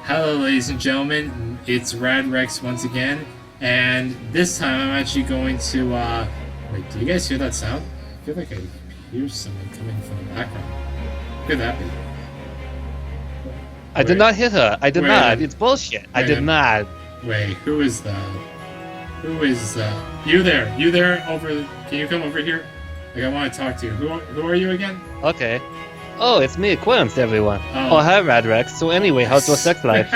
Hello, ladies and gentlemen. It's Rad Rex once again, and this time I'm actually going to. Wait, do you guys hear that sound? I feel like I hear someone coming from the background. What could that be? I did not hit her. I did Wait. not. It's bullshit. I did not. Wait, who is that? Who is you there? You there? Over? Can you come over here? Like, I want to talk to you. Who are you again? Okay. Oh, it's me, Qwernst, everyone. Oh. Oh, hi, Radrex. So anyway, how's your sex life?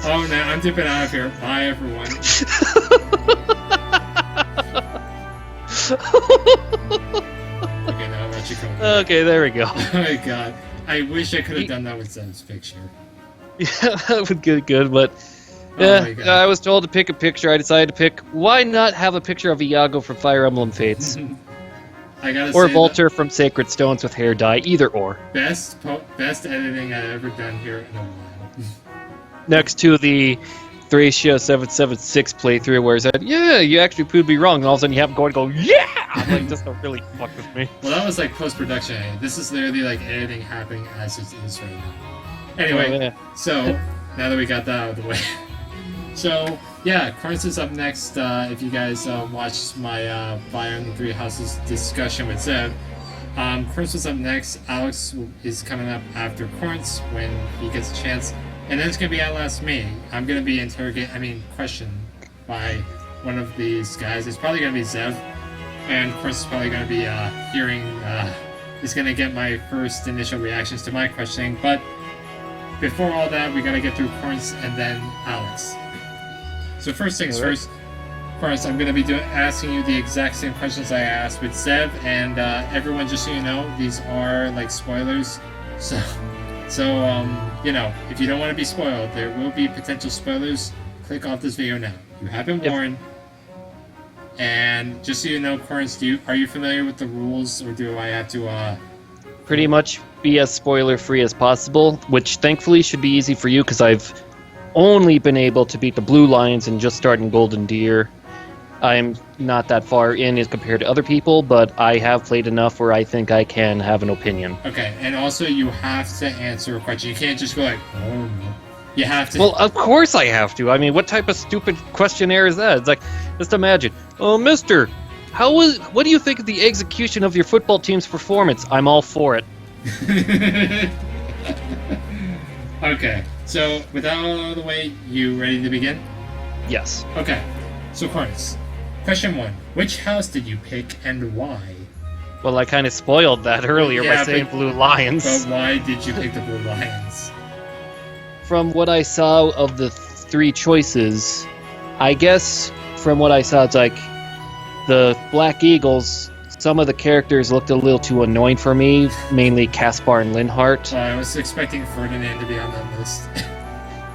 Oh, no, I'm dipping out of here. Bye, everyone. Okay, now I'm actually coming back. Okay, there we go. Oh my god. I wish I could have done that with Zeb's picture. Yeah, that would get good, but... Oh Yeah, my God. I was told to pick a picture. I decided to pick... Why not have a picture of Iago from Fire Emblem Fates? I gotta Or say Volter from Sacred Stones with hair dye. Either or. best editing I've ever done here in a while. Next to the Thracia 776 playthrough where it said, yeah, you actually proved me wrong. And all of a sudden you have going to go, yeah! I'm like, just don't really fuck with me. Well, that was like post-production editing. This is literally like editing happening as it is right now. Anyway, Oh, yeah. so now that we got that out of the way. So, yeah, Qwernst is up next. If you guys watched my Fire Emblem Three Houses discussion with Zeb, Qwernst is up next. Alex is coming up after Qwernst when he gets a chance. And then it's going to be at last me. I'm going to be questioned by one of these guys. It's probably going to be Zeb. And Qwernst is probably going to be he's going to get my first initial reactions to my questioning. But before all that, we got to get through Qwernst and then Alex. So first things first, Qwernst, I'm going to be asking you the exact same questions I asked with Zeb, and everyone, just so you know, these are like spoilers. So you know, if you don't want to be spoiled, there will be potential spoilers. Click off this video now. You have been warned. And just so you know, Qwernst, are you familiar with the rules, or do I have to Pretty much be as spoiler-free as possible, which thankfully should be easy for you because I've only been able to beat the Blue Lions and just starting Golden Deer. I'm not that far in as compared to other people, but I have played enough where I think I can have an opinion. Okay, and also you have to answer a question. You can't just go like, oh no. You have to. Well, of course I have to. I mean, what type of stupid questionnaire is that? It's like, just imagine, oh, mister, what do you think of the execution of your football team's performance? I'm all for it. Okay, so with that out of the way, you ready to begin? Yes. Okay, so Qwernst, question 1. Which house did you pick and why? Well, I kind of spoiled that earlier by saying Blue Lions. But why did you pick the Blue Lions? From what I saw of the three choices, I guess from what I saw, it's like the Black Eagles, some of the characters looked a little too annoying for me, mainly Caspar and Linhart. I was expecting Ferdinand to be on that list.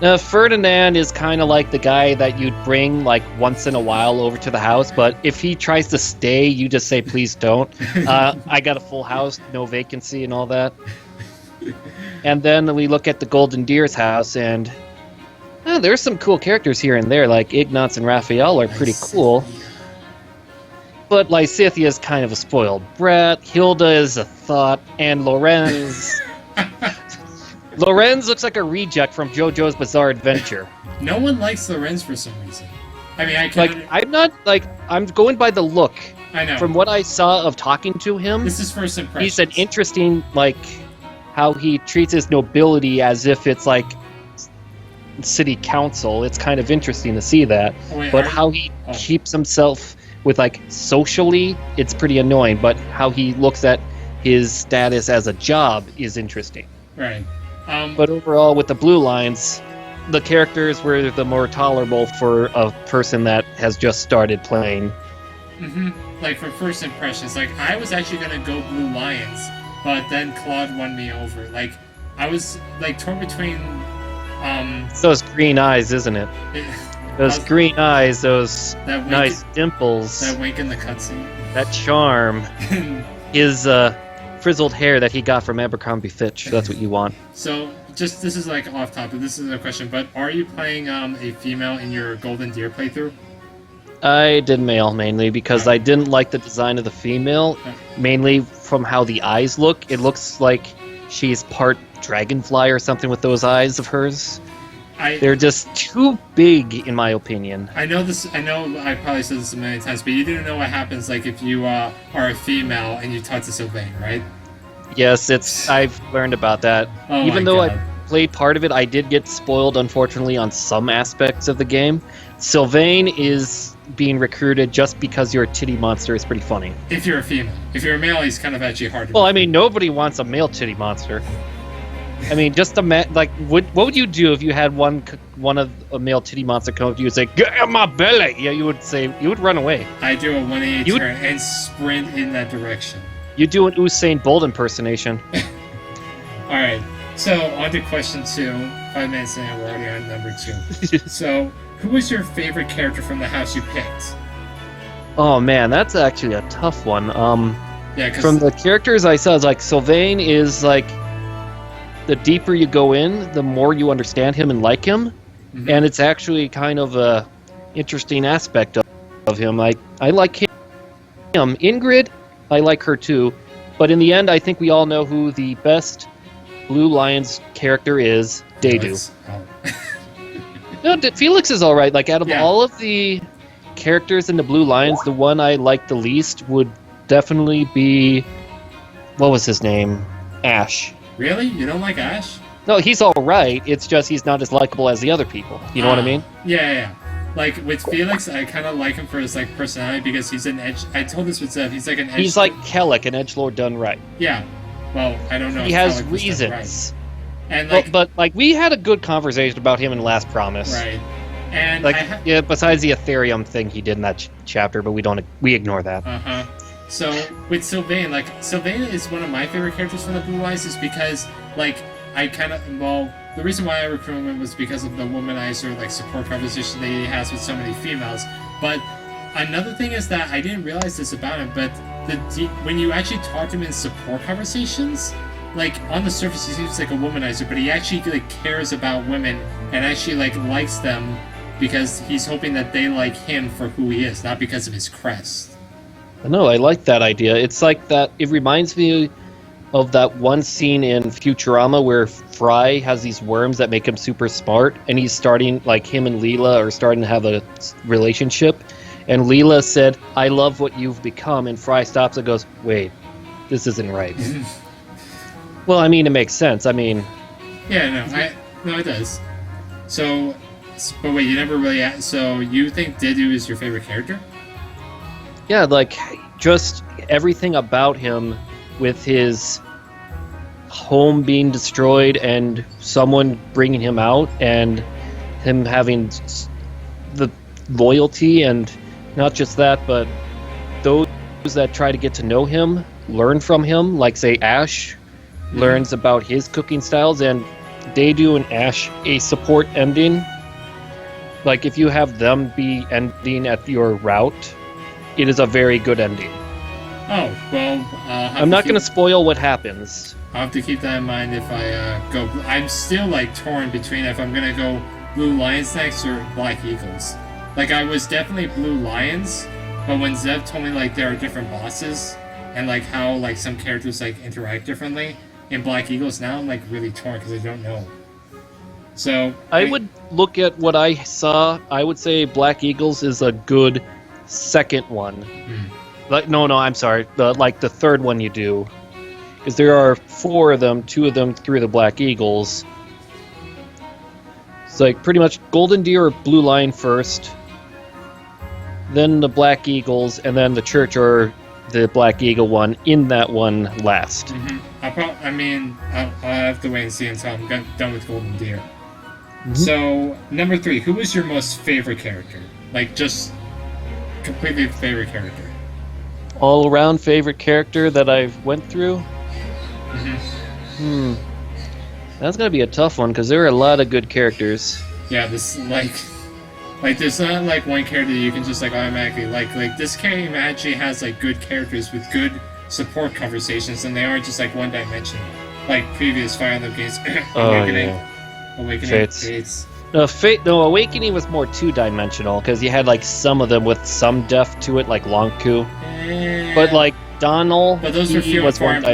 Now, Ferdinand is kind of like the guy that you'd bring like once in a while over to the house, but if he tries to stay, you just say, please don't. I got a full house, no vacancy and all that. And then we look at the Golden Deer's house, and there's some cool characters here and there, like Ignatz and Raphael are pretty cool. But Lysithea is kind of a spoiled brat, Hilda is a thought, and Lorenz... Lorenz looks like a reject from JoJo's Bizarre Adventure. No one likes Lorenz for some reason. I mean, I can... I'm going by the look. I know. From what I saw of talking to him, This is first impressions. he's an interesting, like, how he treats his nobility as if it's like city council. It's kind of interesting to see that. Oh, wait, But how he keeps himself with, like, socially, it's pretty annoying. But how he looks at his status as a job is interesting. Right. But overall, with the Blue Lions, the characters were the more tolerable for a person that has just started playing. Like, for first impressions, like, I was actually gonna go Blue Lions, but then Claude won me over. Like, I was, like, torn between, It's those green eyes, isn't it? Those green eyes, those nice dimples, that wink in the cutscene. that charm, his frizzled hair that he got from Abercrombie Fitch. That's what you want. So, this is like off topic, this is a question, but are you playing a female in your Golden Deer playthrough? I did male mainly because I didn't like the design of the female, mainly from how the eyes look. It looks like she's part dragonfly or something with those eyes of hers. I They're just too big, in my opinion. I know this. I know I probably said this a million times, but you do know what happens like if you are a female and you talk to Sylvain, right? Yes, I've learned about that. Oh Even my though God. I played part of it, I did get spoiled, unfortunately, on some aspects of the game. Sylvain is being recruited just because you're a titty monster is pretty funny. If you're a female, if you're a male, he's kind of actually hard to. Well, I mean, nobody wants a male titty monster. I mean, just what would you do if you had one of a male titty monster come up to you and say, "Get in my belly"? Yeah, you would run away. I do a 180 turn and sprint in that direction. You do an Usain Bolt impersonation. All right. So on to question 2. 5 minutes in, we're already on number 2. So, who was your favorite character from the house you picked? Oh man, that's actually a tough one. Yeah, 'cause From the characters I saw, like Sylvain is like the deeper you go in, the more you understand him and like him, and it's actually kind of a interesting aspect of him. I like him. Ingrid, I like her too, but in the end, I think we all know who the best Blue Lions character is. Dedu. No, Felix is all right. Like out of all of the characters in the Blue Lions, the one I like the least would definitely be, what was his name? Ash. Really? You don't like Ash? No, he's all right. It's just he's not as likable as the other people. You know what I mean? Yeah. Like with Felix, I kind of like him for his like personality because he's an edge. I told this with Zev. He's like an edge. He's like Kellic, an edgelord done right. Yeah. Well, I don't know. He if has Kellic was done reasons. right. And like, but like we had a good conversation about him in Last Promise. Right. And like yeah, besides the Ethereum thing he did in that chapter, but we ignore that. So with Sylvain, like Sylvain is one of my favorite characters from the Blue Lions, is because like I kind of the reason why I recruited him was because of the womanizer like support conversation that he has with so many females. But another thing is that I didn't realize this about him, but when you actually talk to him in support conversations, like on the surface he seems like a womanizer, but he actually like cares about women and actually like likes them because he's hoping that they like him for who he is, not because of his crest. No, I like that idea. It's like that. It reminds me of that one scene in Futurama where Fry has these worms that make him super smart, and he's starting, like him and Leela are starting to have a relationship, and Leela said, "I love what you've become," and Fry stops and goes, "Wait, this isn't right." Well, I mean, it makes sense. I mean, yeah, no, it does. So, but wait, you never really. So you think Dedu is your favorite character? Yeah, like just everything about him, with his home being destroyed and someone bringing him out, and him having the loyalty, and not just that, but those that try to get to know him, learn from him, like say Ash learns about his cooking styles, and Dedu and Ash a support ending. Like if you have them be ending at your route, it is a very good ending. Oh, well, I'm not going to spoil what happens. I'll have to keep that in mind if I go. I'm still like torn between if I'm going to go Blue Lions next or Black Eagles. Like I was definitely Blue Lions, but when Zev told me like there are different bosses and like how like some characters like interact differently in Black Eagles, now I'm like really torn because I don't know. So I would look at what I saw. I would say Black Eagles is a good second one. Like no, I'm sorry. The third one you do, because there are 4 of them, 2 of them through the Black Eagles. It's like pretty much Golden Deer or Blue Lion first, then the Black Eagles, and then the Church or the Black Eagle one in that one last. I'll have to wait and see until I'm done with Golden Deer. So number 3, who was your most favorite character? Like just completely favorite character. All around favorite character that I've went through? That's gonna be a tough one because there are a lot of good characters. Yeah, this like there's not like one character you can just like automatically like this game actually has like good characters with good support conversations, and they aren't just like one dimensional like previous Fire Emblem games. Awakening, Fates. No, Awakening was more 2-dimensional because you had like some of them with some depth to it, like Lonku. But like Donald, but those were few was and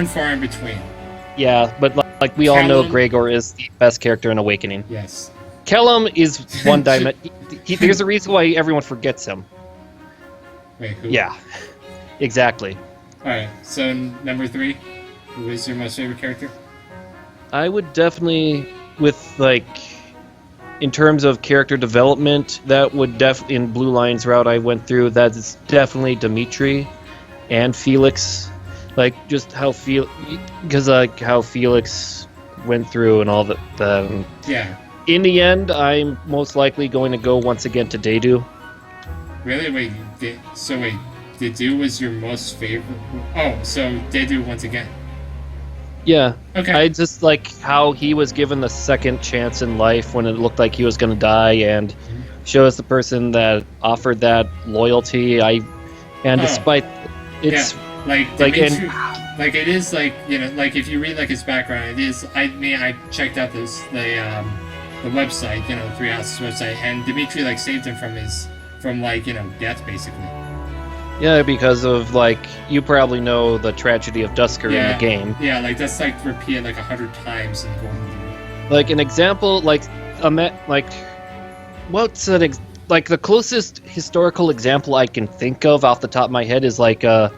far in between. Yeah, but Like we all know, Callum- Gregor is the best character in Awakening. Yes. Kellum is one dimension. There's a reason why everyone forgets him. Wait, who? Yeah, exactly. Alright, so number 3. Who is your most favorite character? I would definitely, with like, in terms of character development, that would in Blue Lion's route I went through, that is definitely Dimitri and Felix. Like, just how because like how Felix went through and all that. Yeah. In the end, I'm most likely going to go once again to Dedu. Really? Wait, Dedu was your most favorite? Oh, so Dedu once again. Yeah. Okay. I just like how he was given the second chance in life when it looked like he was going to die, and shows the person that offered that loyalty. Despite it's like Dimitri, like it is like, you know, like if you read like his background, it is. I checked out the website, you know, Three Houses website, and Dimitri like saved him from like, you know, death basically. Yeah, because of like, you probably know the tragedy of Dusker in the game. Yeah, like that's like repeated like 100 times in Golden. Like an example, like what's an like the closest historical example I can think of off the top of my head is like the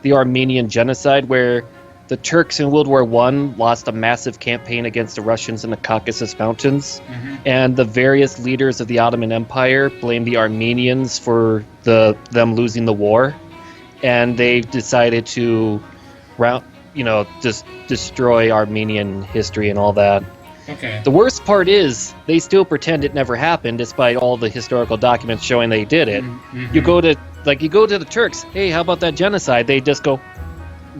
Armenian genocide, where the Turks in World War I lost a massive campaign against the Russians in the Caucasus Mountains, and the various leaders of the Ottoman Empire blamed the Armenians for them losing the war, and they decided to just destroy Armenian history and all that. Okay. The worst part is they still pretend it never happened, despite all the historical documents showing they did it. You go to the Turks, hey, how about that genocide? They just go,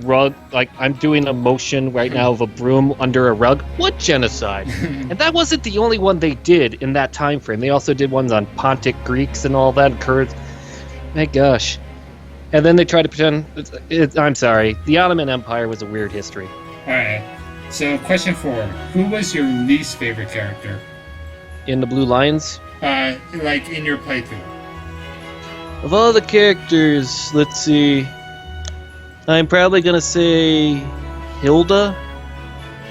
rug, like I'm doing a motion right now of a broom under a rug. What genocide? And that wasn't the only one they did in that time frame. They also did ones on Pontic Greeks and all that, Kurds. My gosh. And then they try to pretend I'm sorry, the Ottoman Empire was a weird history. Alright. So question 4. Who was your least favorite character? In the Blue Lions? Like in your playthrough. Of all the characters, let's see. I'm probably gonna say Hilda.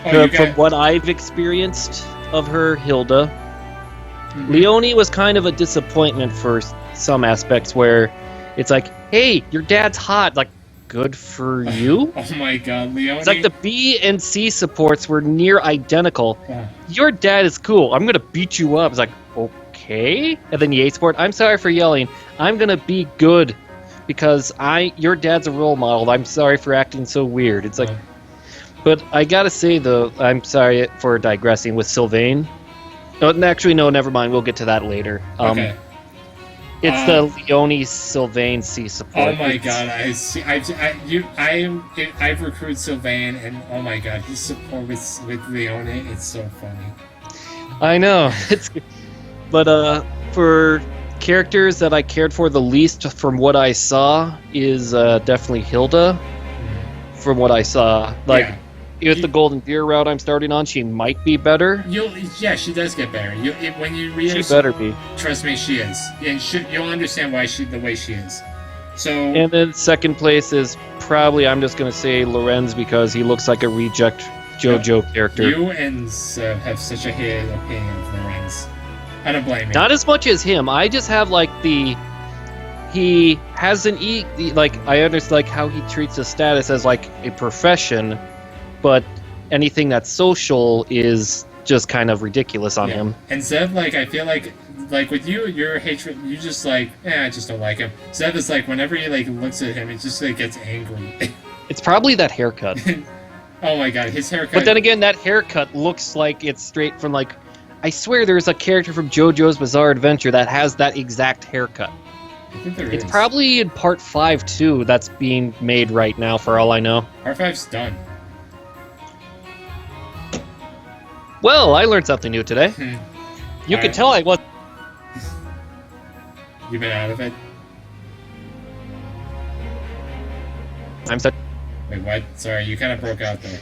From what I've experienced of her, Hilda. Leonie was kind of a disappointment for some aspects, where it's like, hey, your dad's hot. Like, good for you? Oh my god, Leonie. It's like the B and C supports were near identical. Yeah. Your dad is cool. I'm gonna beat you up. It's like, okay. And then the A support, I'm sorry for yelling. I'm gonna be good. Because your dad's a role model. I'm sorry for acting so weird. It's like, but I gotta say though, I'm sorry for digressing with Sylvain. No, actually, no, never mind. We'll get to that later. Okay. It's the Leonie Sylvain C support. Oh my god, I see. I've recruited Sylvain, and oh my god, his support with Leonie, it's so funny. I know. But for characters that I cared for the least from what I saw is definitely Hilda. From what I saw, with the Golden Deer route I'm starting on, she might be better. She does get better. When you read her, she better be. Trust me, she is, and you'll understand why the way she is. So. And then second place is probably, I'm just gonna say Lorenz, because he looks like a reject JoJo character. You and have such a hated opinion of Lorenz. I don't blame you. Not as much as him. I just have he has an I understand how he treats his status as like a profession, but anything that's social is just kind of ridiculous on him. And Zev, I feel like with you, your hatred, you just I just don't like him. Zev is whenever he looks at him, it just gets angry. It's probably that haircut. Oh my god, his haircut. But then again, that haircut looks like it's straight from I swear there's a character from JoJo's Bizarre Adventure that has that exact haircut. I think there it's is. Probably in Part 5 too, that's being made right now for all I know. Part 5's done. Well, I learned something new today. You can tell I was... You've been out of it? I'm sorry. Wait, what? Sorry, you kind of broke out there.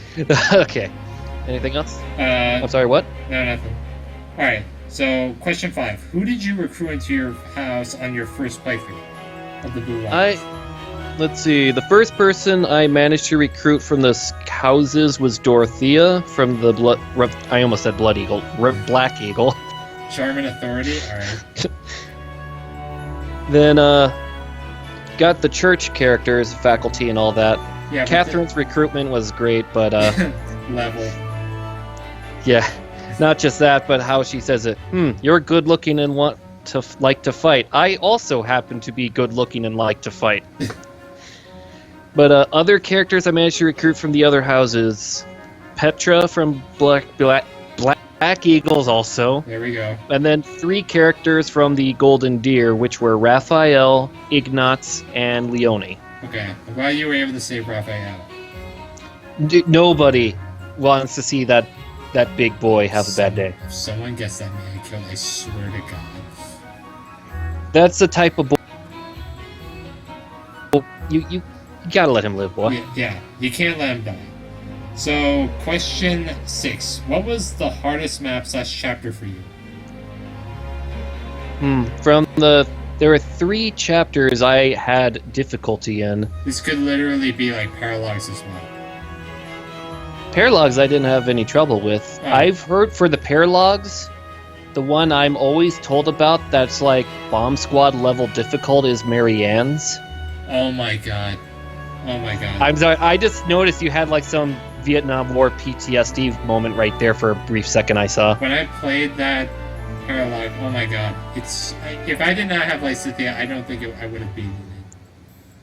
Okay. Anything else? I'm sorry, what? No, nothing. Alright, so question 5. Who did you recruit into your house on your first playthrough of the Blue Lions? Let's see. The first person I managed to recruit from the houses was Dorothea from the I almost said Blood Eagle. Black Eagle. Charm and authority? Alright. Then, got the church characters, faculty, and all that. Yeah, Catherine's recruitment was great, but, level. yeah. Not just that, but how she says it. You're good looking and want to like to fight. I also happen to be good looking and like to fight. But other characters I managed to recruit from the other houses. Petra from Black Eagles also. There we go. And then 3 characters from the Golden Deer, which were Raphael, Ignatz, and Leone. Okay, I'm glad you were able to save Raphael. Nobody wants to see that big boy have a bad day. If someone gets that man killed, I swear to God. That's the type of boy. You gotta let him live, boy. Yeah, you can't let him die. So, question 6. What was the hardest map / chapter for you? There were 3 chapters I had difficulty in. This could literally be like Paralogs as well. Paralogs I didn't have any trouble with. Oh. I've heard for the Paralogs, the one I'm always told about that's like Bomb Squad level difficult is Marianne's. Oh my god. Oh my god. I'm sorry, I just noticed you had like some Vietnam War PTSD moment right there for a brief second I saw. When I played that Paralog, oh my god. If I did not have Lysithea, I don't think I would have beaten it.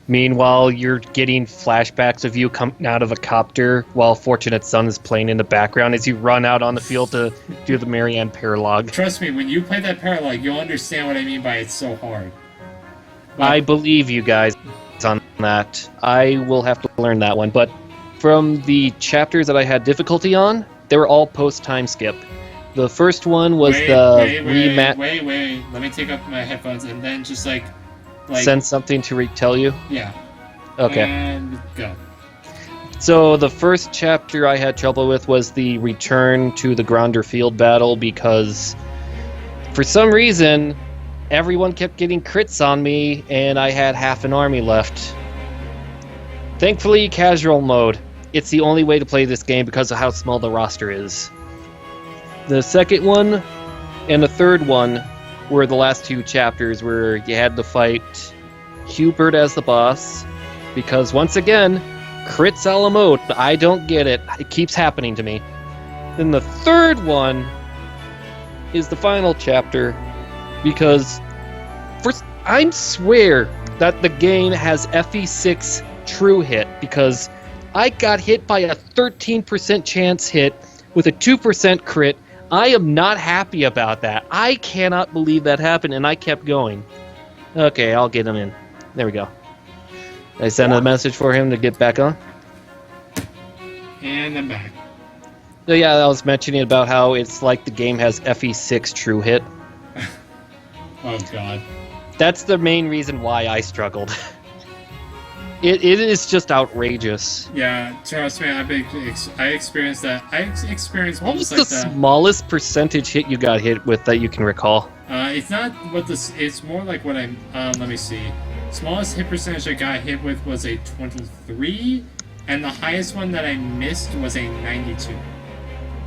Meanwhile, you're getting flashbacks of you coming out of a copter while Fortunate Son is playing in the background as you run out on the field to do the Marianne Paralog. Trust me, when you play that Paralog, you'll understand what I mean by it's so hard. I believe you guys on that. I will have to learn that one, but from the chapters that I had difficulty on, they were all post-time skip. The first one was wait, rematch. Wait. Let me take off my headphones and then just like send something to retell you? Yeah. Okay. And go. So the first chapter I had trouble with was the return to the Gronder Field battle because for some reason everyone kept getting crits on me and I had half an army left. Thankfully, casual mode. It's the only way to play this game because of how small the roster is. The second one and the third one were the last 2 chapters where you had to fight Hubert as the boss because once again, crits a la mode. I don't get it. It keeps happening to me. Then the third one is the final chapter because I swear that the game has FE6 true hit because I got hit by a 13% chance hit with a 2% crit. I am not happy about that. I cannot believe that happened, and I kept going. Okay, I'll get him in. There we go. I sent a message for him to get back on. And I'm back. So yeah, I was mentioning about how it's like the game has FE6 true hit. Oh god. That's the main reason why I struggled. It is just outrageous. Yeah, trust me, I experienced that. I experienced what was like the smallest percentage hit you got hit with that you can recall? It's not what this. It's more like what I'm. Let me see. Smallest hit percentage I got hit with was a 23, and the highest one that I missed was a 92.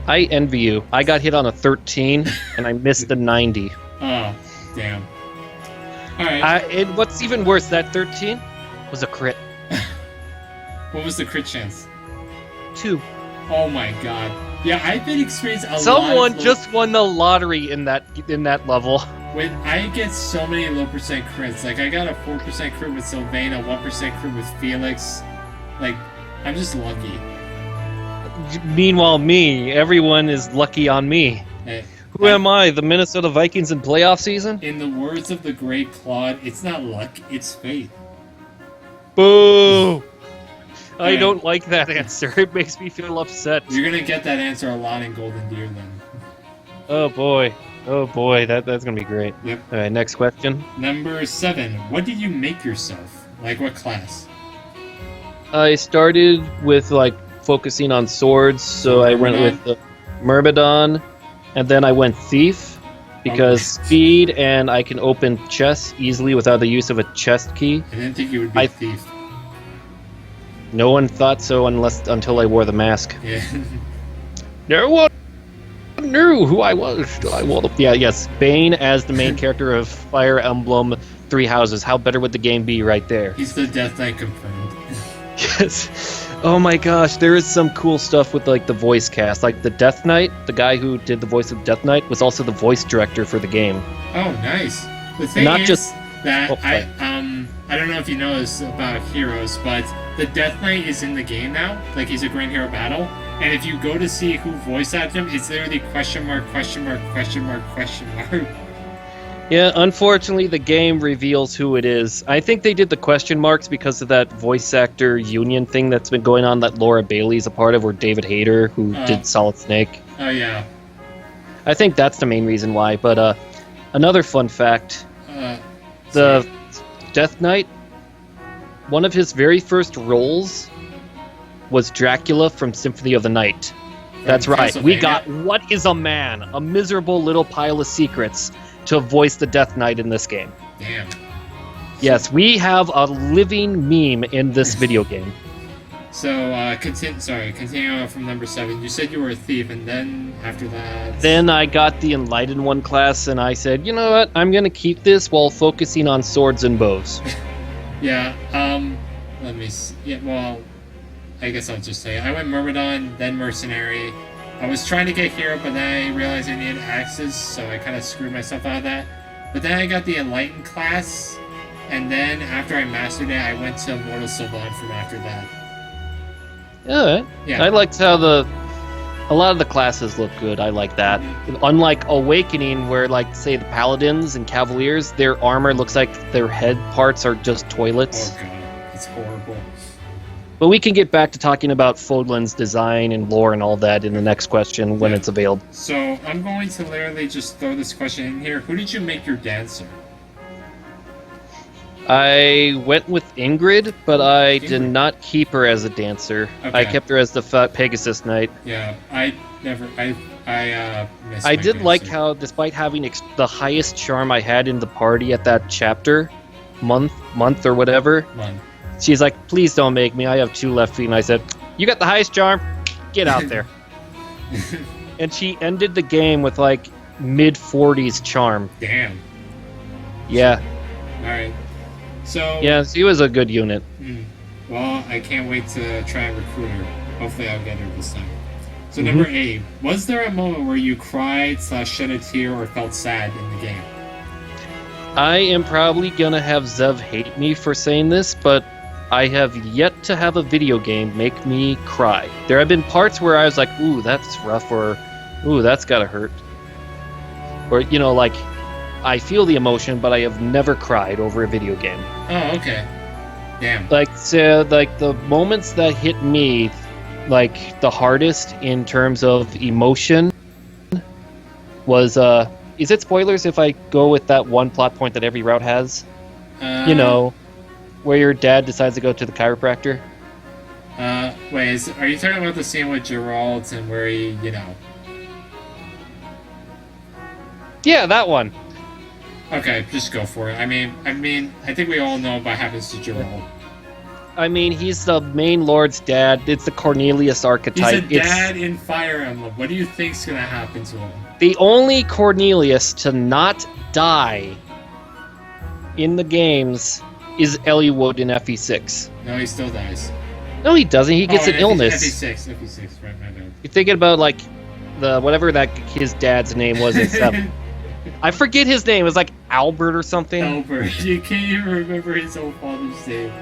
I envy you. I got hit on a 13, and I missed the 90. Oh, damn. All right. And what's even worse, that 13 was a crit. What was the crit chance? 2. Oh my god. Yeah, I've been experiencing a lot. Someone just won the lottery in that level. When I get so many low percent crits, like I got a 4% crit with Sylvain, a 1% crit with Felix. Like, I'm just lucky. Meanwhile, everyone is lucky on me. Who am I, the Minnesota Vikings in playoff season? In the words of the great Claude, it's not luck, it's fate. Boo! I don't like that answer. It makes me feel upset. You're gonna get that answer a lot in Golden Deer then. Oh boy. That's gonna be great. Yep. Alright, next question. Number 7. What did you make yourself? Like what class? I started with focusing on swords, so I went with the Myrmidon, and then I went Thief, because speed and I can open chests easily without the use of a chest key. I didn't think you would be Thief. No one thought so until I wore the mask. Yeah. No one knew who I was. Yes. Bane as the main character of Fire Emblem Three Houses. How better would the game be right there? He's the Death Knight confirmed. Yes. Oh my gosh, there is some cool stuff with like the voice cast. Like the Death Knight, the guy who did the voice of Death Knight was also the voice director for the game. Oh, nice. The thing Not is just that sorry. I don't know if you know this about Heroes, but the Death Knight is in the game now. Like he's a Grand Hero Battle, and if you go to see who voiced acted him, it's literally question mark, question mark, question mark, question mark. Yeah, unfortunately, the game reveals who it is. I think they did the question marks because of that voice actor union thing that's been going on that Laura Bailey's a part of, or David Hayter, who did Solid Snake. Oh, yeah. I think that's the main reason why. But another fun fact, the Death Knight, one of his very first roles was Dracula from Symphony of the Night. That's right. We got What is a Man? A miserable little pile of secrets to voice the Death Knight in this game. Damn. Yes, we have a living meme in this video game. So, continuing on from number 7, you said you were a thief, and then after that... Then I got the Enlightened One class, and I said, you know what, I'm going to keep this while focusing on swords and bows. Yeah, let me see. Yeah, well, I guess I'll just say I went Myrmidon, then Mercenary. I was trying to get Hero, but then I realized I needed Axes, so I kind of screwed myself out of that. But then I got the Enlightened class, and then after I mastered it, I went to Mortal Sylvan from after that. Yeah, I liked how a lot of the classes look good. I like that. Unlike Awakening, where, like, say, the Paladins and Cavaliers, their armor looks like their head parts are just toilets. Oh god, it's horrible. But we can get back to talking about Fodlan's design and lore and all that in the next question when it's available. So I'm going to literally just throw this question in here. Who did you make your dancer? I went with Ingrid, but I did not keep her as a dancer. Okay. I kept her as the Pegasus Knight. Yeah, I missed I did like how, despite having the highest charm I had in the party at that chapter, month or whatever, she's like, please don't make me. I have 2 left feet. And I said, you got the highest charm. Get out there. And she ended the game with like mid-40s charm. Damn. Yeah. All right. So yeah, she was a good unit. Well, I can't wait to try and recruit her. Hopefully I'll get her this time. So number 8. Was there a moment where you cried / shed a tear or felt sad in the game? I am probably gonna have Zev hate me for saying this, but I have yet to have a video game make me cry. There have been parts where I was like, ooh, that's rough, or ooh, that's gotta hurt. Or, you know, like, I feel the emotion, but I have never cried over a video game. Oh, okay. Damn. Like, so, like, the moments that hit me, like, the hardest in terms of emotion was, is it spoilers if I go with that one plot point that every route has? You know, where your dad decides to go to the chiropractor? Wait, are you talking about the scene with Geralt and where he, you know... Yeah, that one. Okay, just go for it. I mean, I think we all know what happens to Geralt. I mean, he's the main lord's dad. It's the Cornelius archetype. He's a dad in Fire Emblem. What do you think's gonna happen to him? The only Cornelius to not die in the games is Eliwood in FE6. No, he still dies. No, he doesn't. He gets an illness. FE6, right, my bad. You're thinking about, like, the whatever that his dad's name was in 7. I forget his name. It was like Albert or something. Albert. You can't even remember his own father's name.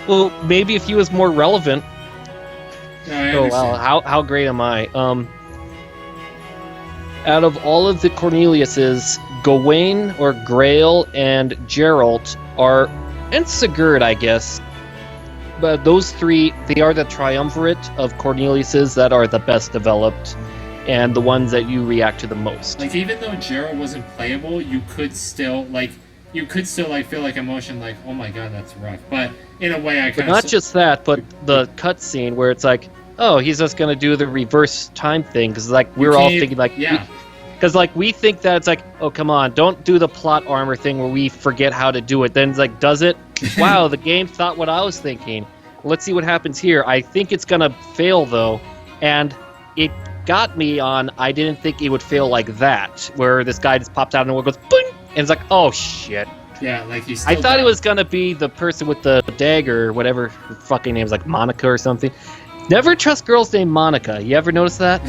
Well, maybe if he was more relevant. No, wow, how great am I? Out of all of the Corneliuses, Gawain or Grail and Geralt are, and Sigurd, I guess. But those 3, they are the triumvirate of Corneliuses that are the best developed and the ones that you react to the most. Like, even though Geralt wasn't playable, you could still feel like emotion, like, oh my god, that's rough. But in a way, I kind of... Not just that, but the cutscene where it's like, oh, he's just gonna do the reverse time thing, because, like, we're all thinking, like... Yeah. Because, like, we think that it's like, oh, come on, don't do the plot armor thing where we forget how to do it. Then it's like, does it? Wow, the game thought what I was thinking. let's see what happens here. I think it's gonna fail though, and it got me on. I didn't think it would fail like that, where this guy just pops out and goes boing, and it's like, oh shit. Yeah, like he's. I thought it was gonna be the person with the dagger, or whatever her fucking name is, like Monica or something. Never trust girls named Monica. You ever notice that?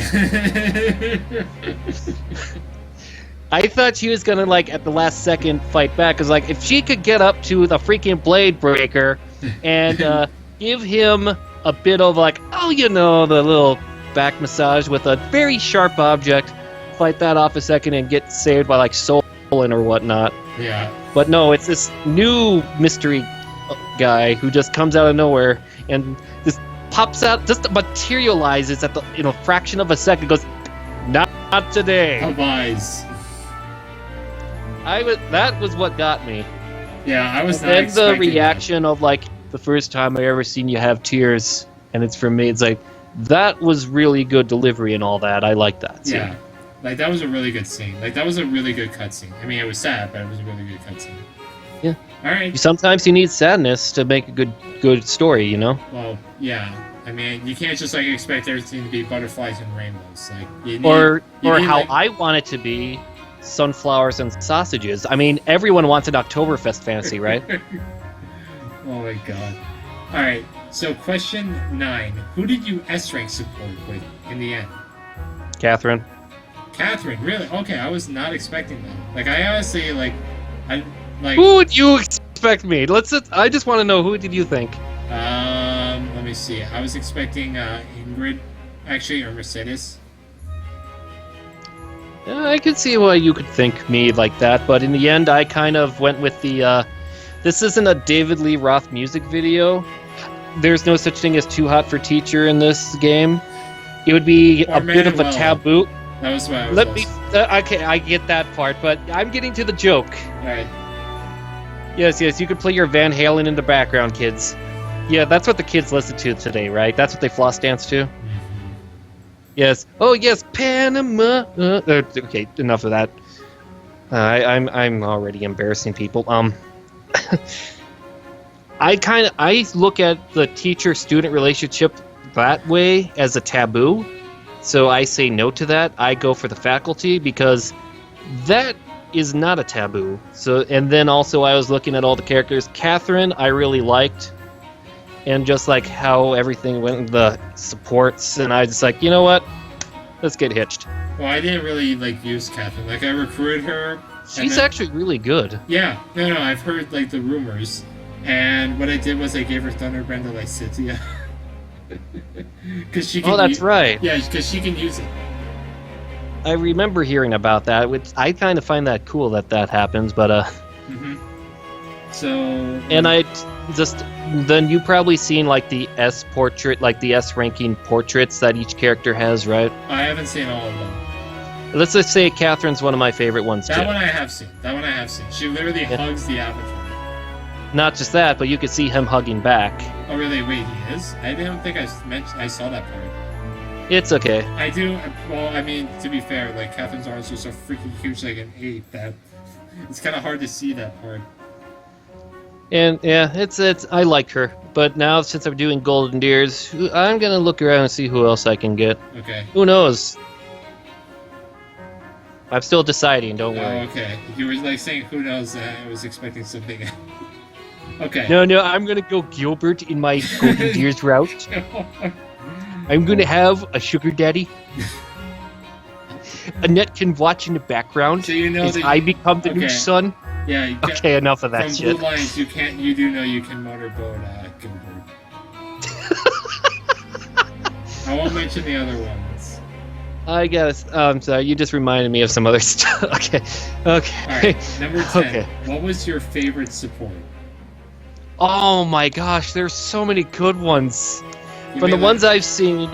I thought she was gonna, like, at the last second fight back. Cause like, if she could get up to the freaking blade breaker and give him a bit of like, oh, you know, the little back massage with a very sharp object, fight that off a second and get saved by like Solon or whatnot. Yeah. But no, it's this new mystery guy who just comes out of nowhere and just pops out, just materializes at the fraction of a second. Goes, not today. Abies. That was what got me. Yeah, I was and not then expecting the reaction of like the first time I ever seen you have tears, and it's from me. It's like that was really good delivery and all that. I like that. So. Yeah. Like, that was a really good scene. Like, that was a really good cutscene. I mean, it was sad, but it was a really good cutscene. Yeah. Alright. Sometimes you need sadness to make a good story, you know? Well, yeah. I mean, you can't just, like, expect everything to be butterflies and rainbows. Like, you need, or need, how like... I want it to be, sunflowers and sausages. I mean, everyone wants an Oktoberfest fantasy, right? Oh my god. Alright, so question 9. Who did you S-rank support with in the end? Catherine. Catherine, really? Okay, I was not expecting that. Like, I honestly, Who would you expect me? I just want to know, who did you think? Let me see. I was expecting, Ingrid, actually, or Mercedes. I could see why you could think me like that, but in the end, I kind of went with the, this isn't a David Lee Roth music video. There's no such thing as Too Hot for Teacher in this game. It would be a bit of a taboo. That was what I was okay, I get that part, but I'm getting to the joke. Alright. Yes, you could play your Van Halen in the background, kids. Yeah, that's what the kids listen to today, right? That's what they floss dance to? Mm-hmm. Yes. Oh, yes, Panama. Okay, enough of that. I'm already embarrassing people. I look at the teacher-student relationship that way as a taboo. So I say no to that. I go for the faculty because that is not a taboo. So, and then also I was looking at all the characters. Catherine, I really liked, and just like how everything went, the supports, and I just like, you know what? Let's get hitched. Well, I didn't really use Catherine. Like, I recruited her. She's actually really good. Yeah, no, I've heard like the rumors, and what I did was I gave her Thunderbrand to Lysithea. Cause she can right. Yeah, because she can use it. I remember hearing about that, which I kind of find that cool that happens, but Mm-hmm. So. And I just then you probably seen like the S portrait, like the S ranking portraits that each character has, right? I haven't seen all of them. Let's just say Catherine's one of my favorite ones too. That one I have seen. She literally hugs the avatar. Not just that, but you could see him hugging back. Oh really? Wait, he is? I didn't think I saw that part. It's okay. I do. Well, I mean, to be fair, like Catherine's arms are so freaking huge, like an 8, that it's kind of hard to see that part. And yeah, it's I like her, but now since I'm doing Golden Deers, I'm gonna look around and see who else I can get. Okay. Who knows? I'm still deciding. Don't worry. Oh, okay. You were like saying who knows. I was expecting something. Okay. No, I'm gonna go Gilbert in my Golden Deers route. I'm gonna have a sugar daddy. Annette can watch in the background so you know as I become the new son. Yeah. Okay, enough of that from shit. Blue Lines, you do know you can motorboat Gilbert. I won't mention the other ones. I guess. I'm sorry. You just reminded me of some other stuff. Okay. All right. Number 10. Okay. What was your favorite support? Oh my gosh, there's so many good ones. From the ones I've seen,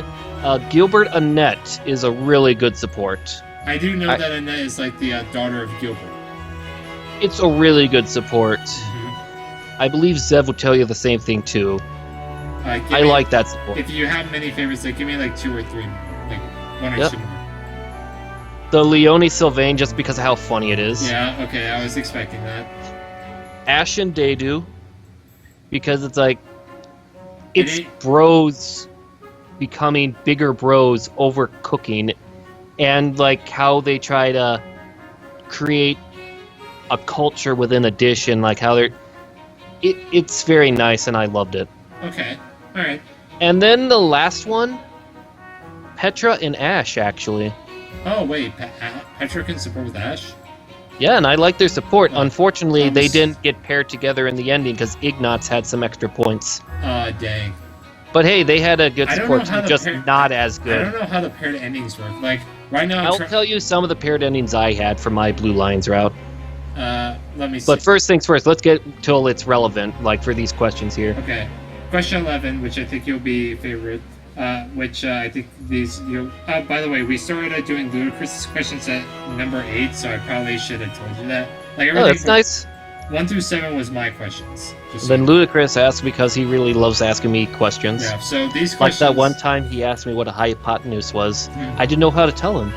Gilbert Annette is a really good support. I do know that Annette is like the daughter of Gilbert. It's a really good support. Mm-hmm. I believe Zev would tell you the same thing too. I like that support. If you have many favorites, like give me like 2 or 3 more. Like 1 or 2 more. The Leonie Sylvain, just because of how funny it is. Yeah, okay, I was expecting that. Ash and Dedu, because it's like it's bros becoming bigger bros over cooking, and like how they try to create a culture within a dish, and like how it's very nice, and I loved it. Okay, all right. And then the last one, Petra and Ash, actually. Oh wait, Petra can support with Ash. Yeah, and I like their support. Oh, Unfortunately, they didn't get paired together in the ending because Ignatz had some extra points. Dang. But hey, they had a good support team, just not as I good. don't know how the paired endings work. Like, right now... I'll tell you some of the paired endings I had for my Blue Lions route. Let me see. But first things first, let's get till it's relevant, like for these questions here. Okay. Question 11, which I think you'll be favorite. Which I think these... by the way, we started doing Ludacris's questions at number 8, so I probably should have told you that. Like, Oh, that's nice. 1 through 7 was my questions. Then Ludacris asked because he really loves asking me questions. Yeah, so these questions... Like that one time he asked me what a hypotenuse was. I didn't know how to tell him.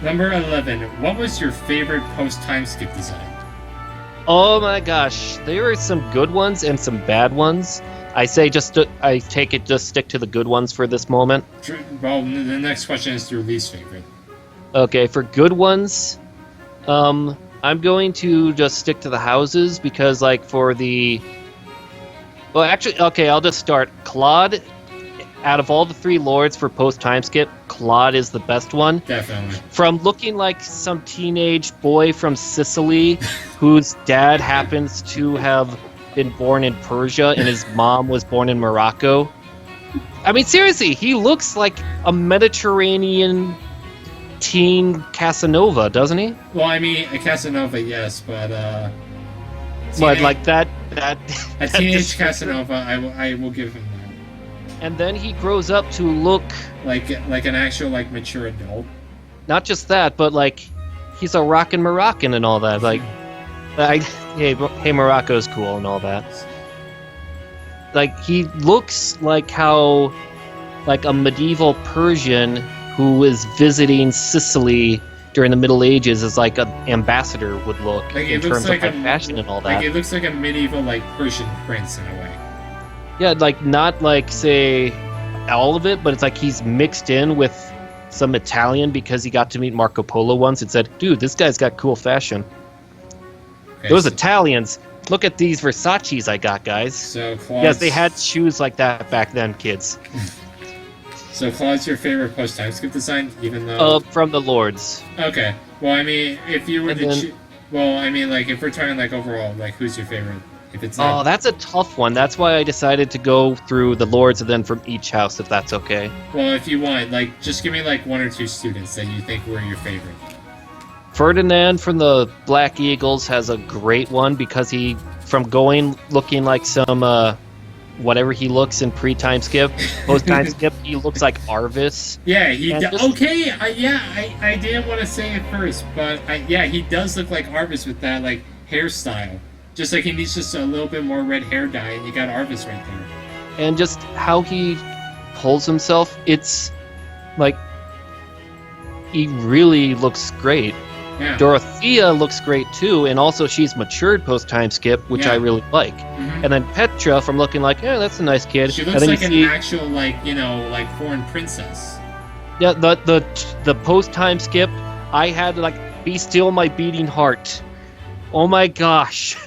Number 11. What was your favorite post-time skip design? Oh my gosh. There are some good ones and some bad ones. I say just stick to the good ones for this moment. Well, the next question is your least favorite. Okay, for good ones, I'm going to just stick to the houses because, like, for the... Well, actually, okay, I'll just start. Claude, out of all the 3 lords for post-time skip, Claude is the best one. Definitely. From looking like some teenage boy from Sicily whose dad happens to have been born in Persia and his mom was born in Morocco. I mean, seriously, he looks like a Mediterranean teen Casanova, doesn't he? Well, I mean, a Casanova, yes, but But like that a teenage Casanova, I will give him that. And then he grows up to look like an actual like mature adult. Not just that, but like he's a rockin' Moroccan and all that. Like, hey, Morocco's cool and all that. Like he looks like how like a medieval Persian who is visiting Sicily during the Middle Ages as like an ambassador would look like in terms of like fashion and all that. Like it looks like a medieval like Persian prince in a way. Yeah, like not like say all of it, but it's like he's mixed in with some Italian because he got to meet Marco Polo once and said, "Dude, this guy's got cool fashion." Okay, those Italians, look at these Versace's I got, guys. So Claude's... Yes, they had shoes like that back then, kids. So Claude's your favorite post-time skip design, even though... from the Lords. Okay. Well, I mean, if you were to well, I mean, like, if we're talking, like, overall, like, who's your favorite? If it's like... Oh, that's a tough one. That's why I decided to go through the Lords and then from each house, if that's okay. Well, if you want, like, just give me, like, 1 or 2 students that you think were your favorite. Ferdinand from the Black Eagles has a great one because he, from looking like some... whatever he looks in pre-time skip, post-time skip, he looks like Arvis. Yeah, okay, I didn't want to say it first, but he does look like Arvis with that like hairstyle. Just like he needs just a little bit more red hair dye, and you got Arvis right there. And just how he pulls himself, it's like he really looks great. Yeah. Dorothea looks great too, and also she's matured post-time skip, which I really like. Mm-hmm. And then Petra, from looking like, yeah, that's a nice kid. She looks like an actual, like, you know, like foreign princess. Yeah, the post-time skip, I had like, be still my beating heart. Oh my gosh.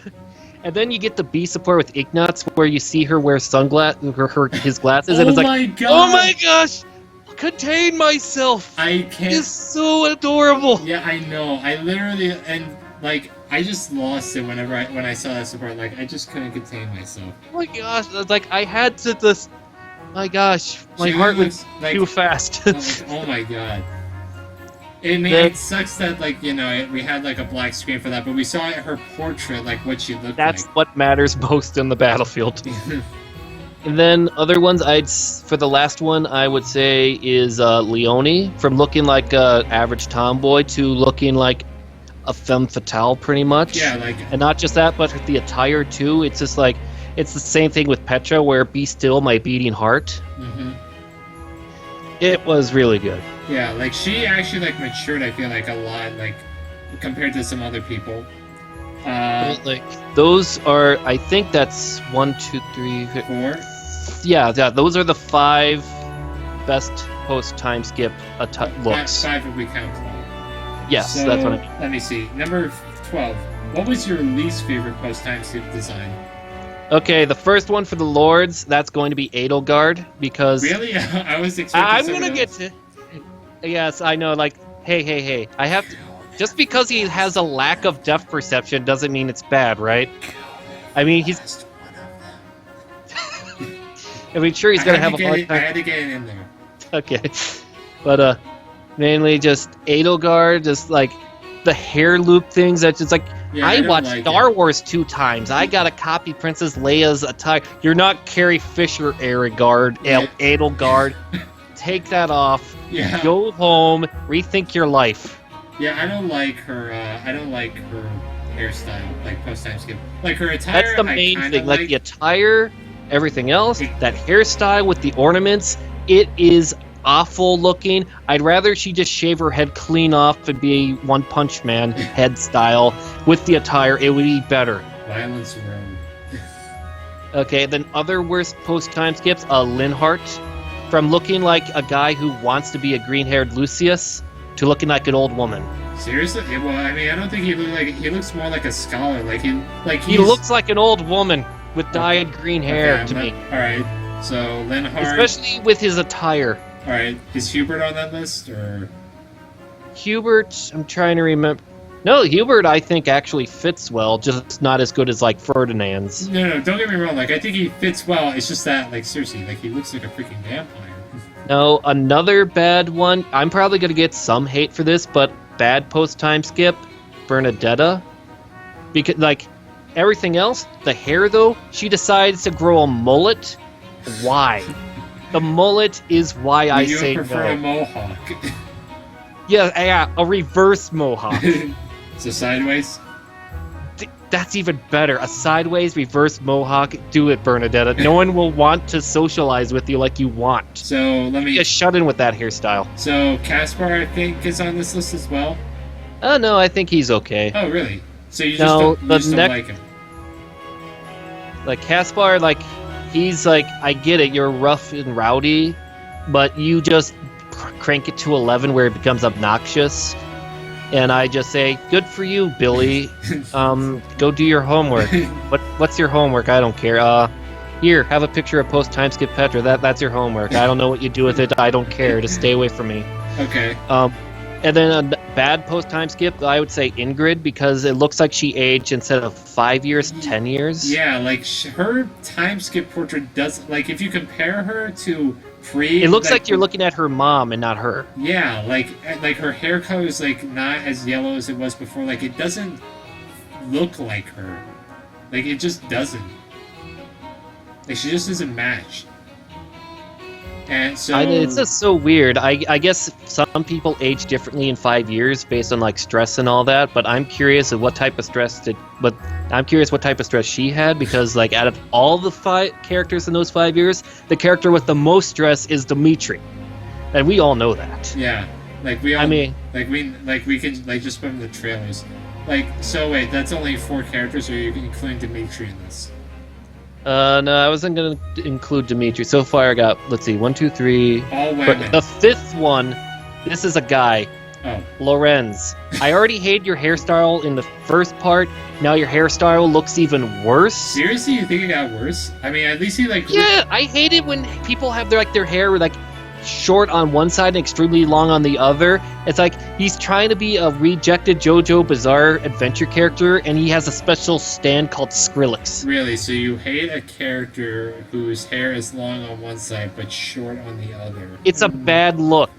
And then you get the B support with Ignatz, where you see her wear his glasses, and it's like, oh my gosh! Contain myself. I can't. It's so adorable. Yeah, I know. I literally I just lost it when I saw that support. Like I just couldn't contain myself. Oh my gosh! Like I had to just. My gosh, my heart was too fast. Oh my god. It sucks that we had like a black screen for that, but we saw her portrait, like what she looked like. That's what matters most in the battlefield. And then other ones, for the last one, I would say is Leonie, from looking like an average tomboy to looking like a femme fatale, pretty much. Yeah, and not just that, but the attire too. It's just like it's the same thing with Petra, where "Be still, my beating heart." Mm-hmm. It was really good. Yeah, like she actually matured. I feel like a lot, like compared to some other people. Like those are, I think that's 1, 2, 3, 4. Yeah, those are the 5 best post time skip looks. 5 if we count Claw. Yes, So, that's what I mean. let me see. Number 12. What was your least favorite post time skip design? Okay, the first one for the Lords, that's going to be Edelgard, because... Really? I was expecting I'm someone gonna get else. to... Yes, I know, like, hey. I have to... Just because he has a lack of depth perception doesn't mean it's bad, right? I mean, he's... I mean, sure, he's gonna have a hard time... I had to get it in there. Okay. But, mainly just Edelgard, just, like, the hair loop things, that's just, like... Yeah, I don't watched like Star it. Wars 2 times. I got a copy Princess Leia's attire. You're not Carrie Fisher, Edelgard. Take that off. Yeah. Go home. Rethink your life. Yeah, I don't like her. I don't like her hairstyle, like post time skip. Like her attire. That's the main I thing. like Like the attire, everything else, that hairstyle with the ornaments, it is awful looking. I'd rather she just shave her head clean off and be One Punch Man head style with the attire. It would be better. Violence Road. Okay, then other worst post time skips, Linhart. From looking like a guy who wants to be a green-haired Lucius to looking like an old woman. Seriously? Yeah, well, I mean, I don't think he looks like he looks more like a scholar. He looks like an old woman with dyed green hair to me. All right. So Linhart. Especially with his attire. All right. Is Hubert on that list or? Hubert, I'm trying to remember. No, Hubert, I think actually fits well, just not as good as like Ferdinand's. No, don't get me wrong. Like I think he fits well. It's just that, like seriously, like he looks like a freaking vampire. No, another bad one. I'm probably gonna get some hate for this, but bad post time skip, Bernadetta, because like everything else, the hair though, she decides to grow a mullet. Why? The mullet is why I say You prefer no. a mohawk. Yeah, a reverse mohawk. So sideways. That's even better. A sideways reverse mohawk. Do it, Bernadetta. No one will want to socialize with you like you want. So let me. Just shut in with that hairstyle. So Caspar, I think, is on this list as well. No, I think he's okay. Oh, really? So you No, just don't like him? Like Caspar, like he's like, I get it. You're rough and rowdy, but you just crank it to 11 where it becomes obnoxious. And I just say, good for you, Billy. Go do your homework. What's your homework? I don't care. Here, have a picture of post time skip Petra. That's your homework. I don't know what you do with it. I don't care. Just stay away from me. Okay. And then a bad post time skip, I would say Ingrid, because it looks like she aged instead of 5 years, 10 years. Yeah, like her time skip portrait does. Like if you compare her to pre, it looks like you're looking at her mom and not her. Yeah, like her hair color is like not as yellow as it was before. Like it doesn't look like her. Like it just doesn't. Like she just doesn't match. And so It's just so weird. I guess some people age differently in 5 years based on like stress and all that. But I'm curious of what type of stress she had, because like out of all the 5 characters in those 5 years, the character with the most stress is Dimitri, and we all know that. Yeah, like we all. I mean, we can like just from the trailers. Like so, wait, that's only 4 characters, or you can include Dimitri in this? No, I wasn't gonna include Dimitri. So far, I got 1, 2, 3. All women. But the 5th one, this is a guy. Oh. Lorenz. I already hated your hairstyle in the first part. Now your hairstyle looks even worse. Seriously, you think it got worse? I mean, at least he like. Yeah, I hate it when people have their hair like short on one side and extremely long on the other. It's like he's trying to be a rejected JoJo Bizarre Adventure character, and he has a special stand called Skrillex. Really? So you hate a character whose hair is long on one side but short on the other? It's a bad look.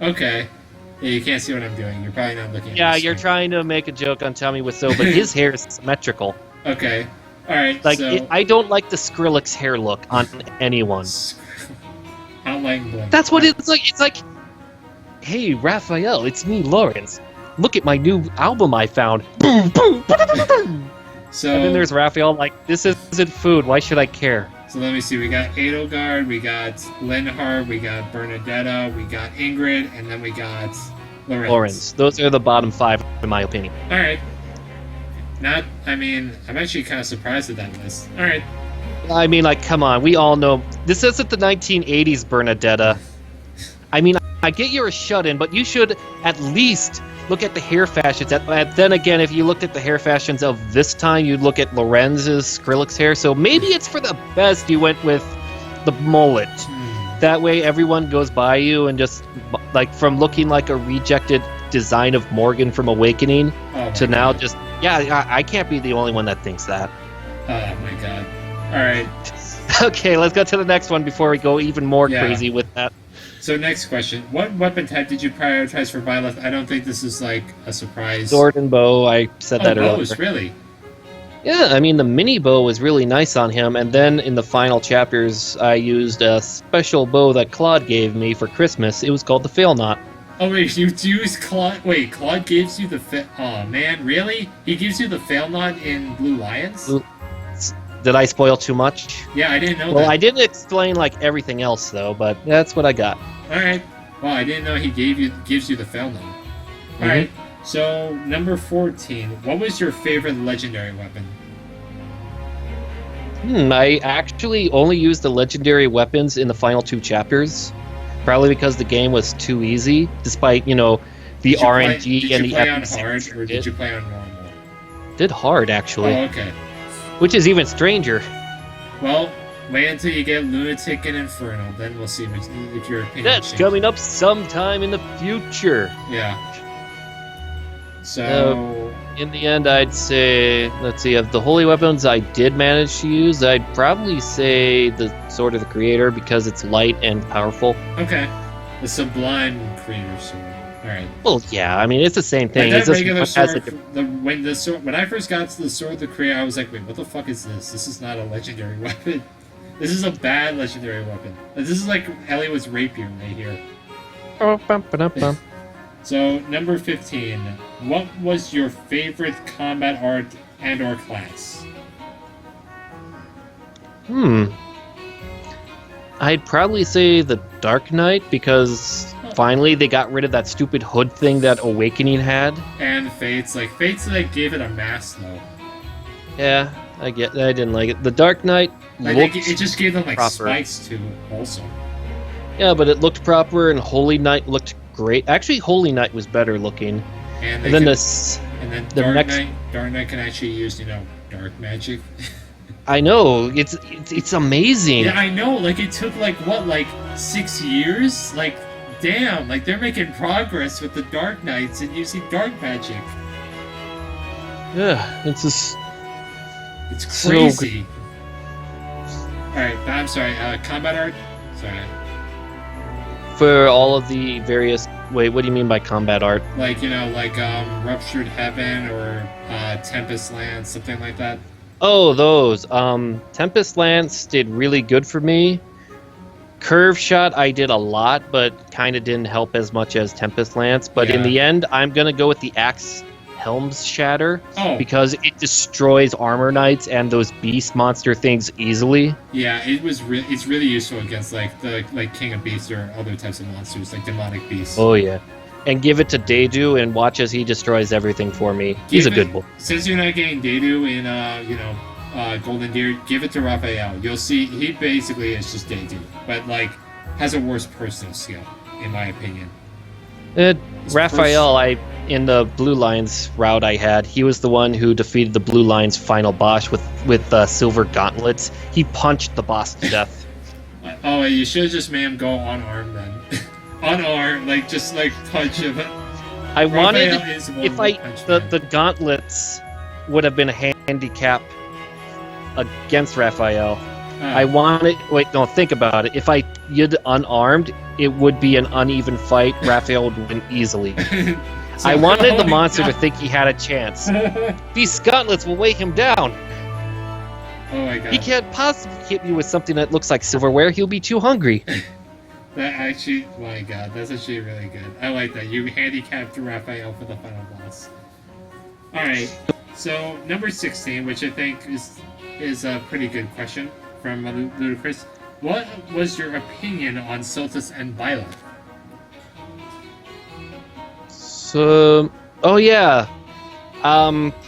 Okay. Yeah, you can't see what I'm doing. You're probably not looking at Yeah, this you're screen. tell to make a joke on Tell Me What's So, but his hair is symmetrical. Okay. Alright, Like, so... I don't like the Skrillex hair look on anyone. Outline blank. That's what it's like. It's like, hey, Raphael, it's me, Lawrence. Look at my new album I found. Boom, boom, boom. So... And then there's Raphael like, this isn't food. Why should I care? So let me see. We got Edelgard, we got Linhart, we got Bernadetta, we got Ingrid, and then we got Lorenz. Lawrence. Those are the bottom 5, in my opinion. Alright. Not. I mean, I'm actually kind of surprised at that list. All right. I mean, like, come on, we all know this isn't the 1980s Bernadetta. I mean, I get you're a shut-in, but you should at least look at the hair fashions. Then again, if you looked at the hair fashions of this time, you'd look at Lorenz's Skrillex hair. So maybe it's for the best you went with the mullet. That way, everyone goes by you and just like from looking like a rejected design of Morgan from Awakening to now just I can't be the only one that thinks that. Oh my god. All right. Okay, let's go to the next one before we go even more crazy with that. So next question. What weapon type did you prioritize for Byleth? I don't think this is like a surprise. Sword and bow, I said that earlier. Bows, really? Yeah, I mean, the mini bow was really nice on him, and then in the final chapters, I used a special bow that Claude gave me for Christmas. It was called the Fail Knot. Oh, wait, you used Claude... Wait, Claude gives you the... Oh, man, really? He gives you the Fail Knot in Blue Lions? Did I spoil too much? Yeah, I didn't know that. Well, I didn't explain, like, everything else, though, but that's what I got. Alright. Well, I didn't know he gives you the Fail Knot. Alright. So, number 14. What was your favorite legendary weapon? I actually only used the legendary weapons in the final 2 chapters. Probably because the game was too easy, despite, the RNG and the epic. Did you play on hard, or did you play on normal? Did hard, actually. Oh, okay. Which is even stranger. Well, wait until you get Lunatic and Infernal, then we'll see if your opinion That's changes. coming up sometime in the future. Yeah. So... in the end, I'd say, let's see, of the holy weapons I did manage to use, I'd probably say the Sword of the Creator because it's light and powerful. Okay. The Sublime Creator Sword. Alright. Well, yeah, I mean, it's the same thing. Like that it's regular just, sword, when I first got to the Sword of the Creator, I was like, wait, what the fuck is this? This is not a legendary weapon. This is a bad legendary weapon. This is like Elliott's rapier right here. So, number 15. What was your favorite combat art and or class? I'd probably say the Dark Knight because finally they got rid of that stupid hood thing that Awakening had. And Fates. Fates gave it a mask though. Yeah, I didn't like it. The Dark Knight it just gave them proper. spikes too also. Yeah, but it looked proper and Holy Knight looked great. Actually, Holy Knight was better looking. And then Dark Knight can actually use, dark magic. I know, it's amazing. Yeah, I know. It took 6 years. Damn. They're making progress with the Dark Knights and using dark magic. Yeah, it's crazy. All right, I'm sorry. Combat art. Sorry. For all of the various... Wait, what do you mean by combat art? Ruptured Heaven or Tempest Lance, something like that. Oh, those. Tempest Lance did really good for me. Curve Shot I did a lot, but kind of didn't help as much as Tempest Lance. But in the end, I'm going to go with the Axe Helm's Shatter because it destroys Armor Knights and those beast monster things easily. Yeah, it's really useful against the King of Beasts or other types of monsters like demonic beasts. Oh yeah, and give it to Deju and watch as he destroys everything for me. He's a good boy. Since you're not getting Deju in Golden Deer, give it to Raphael. You'll see he basically is just Deju, but has a worse personal skill in my opinion. Raphael, in the Blue Lions route I had, he was the one who defeated the Blue Lions final boss with silver gauntlets. He punched the boss to death. Oh, you should have just made him go unarmed then. Unarmed, punch him. I wanted the gauntlets would have been a handicap against Raphael. I wanted... Wait, no, think about it. If I did unarmed, it would be an uneven fight. Raphael would win easily. I wanted the monster to think he had a chance. These gauntlets will weigh him down. Oh my god. He can't possibly hit me with something that looks like silverware. He'll be too hungry. That actually... My god, that's actually really good. I like that. You handicapped Raphael for the final boss. Alright, so number 16, which I think is a pretty good question from Ludicrous. What was your opinion on Siltus and Byleth? So, oh yeah,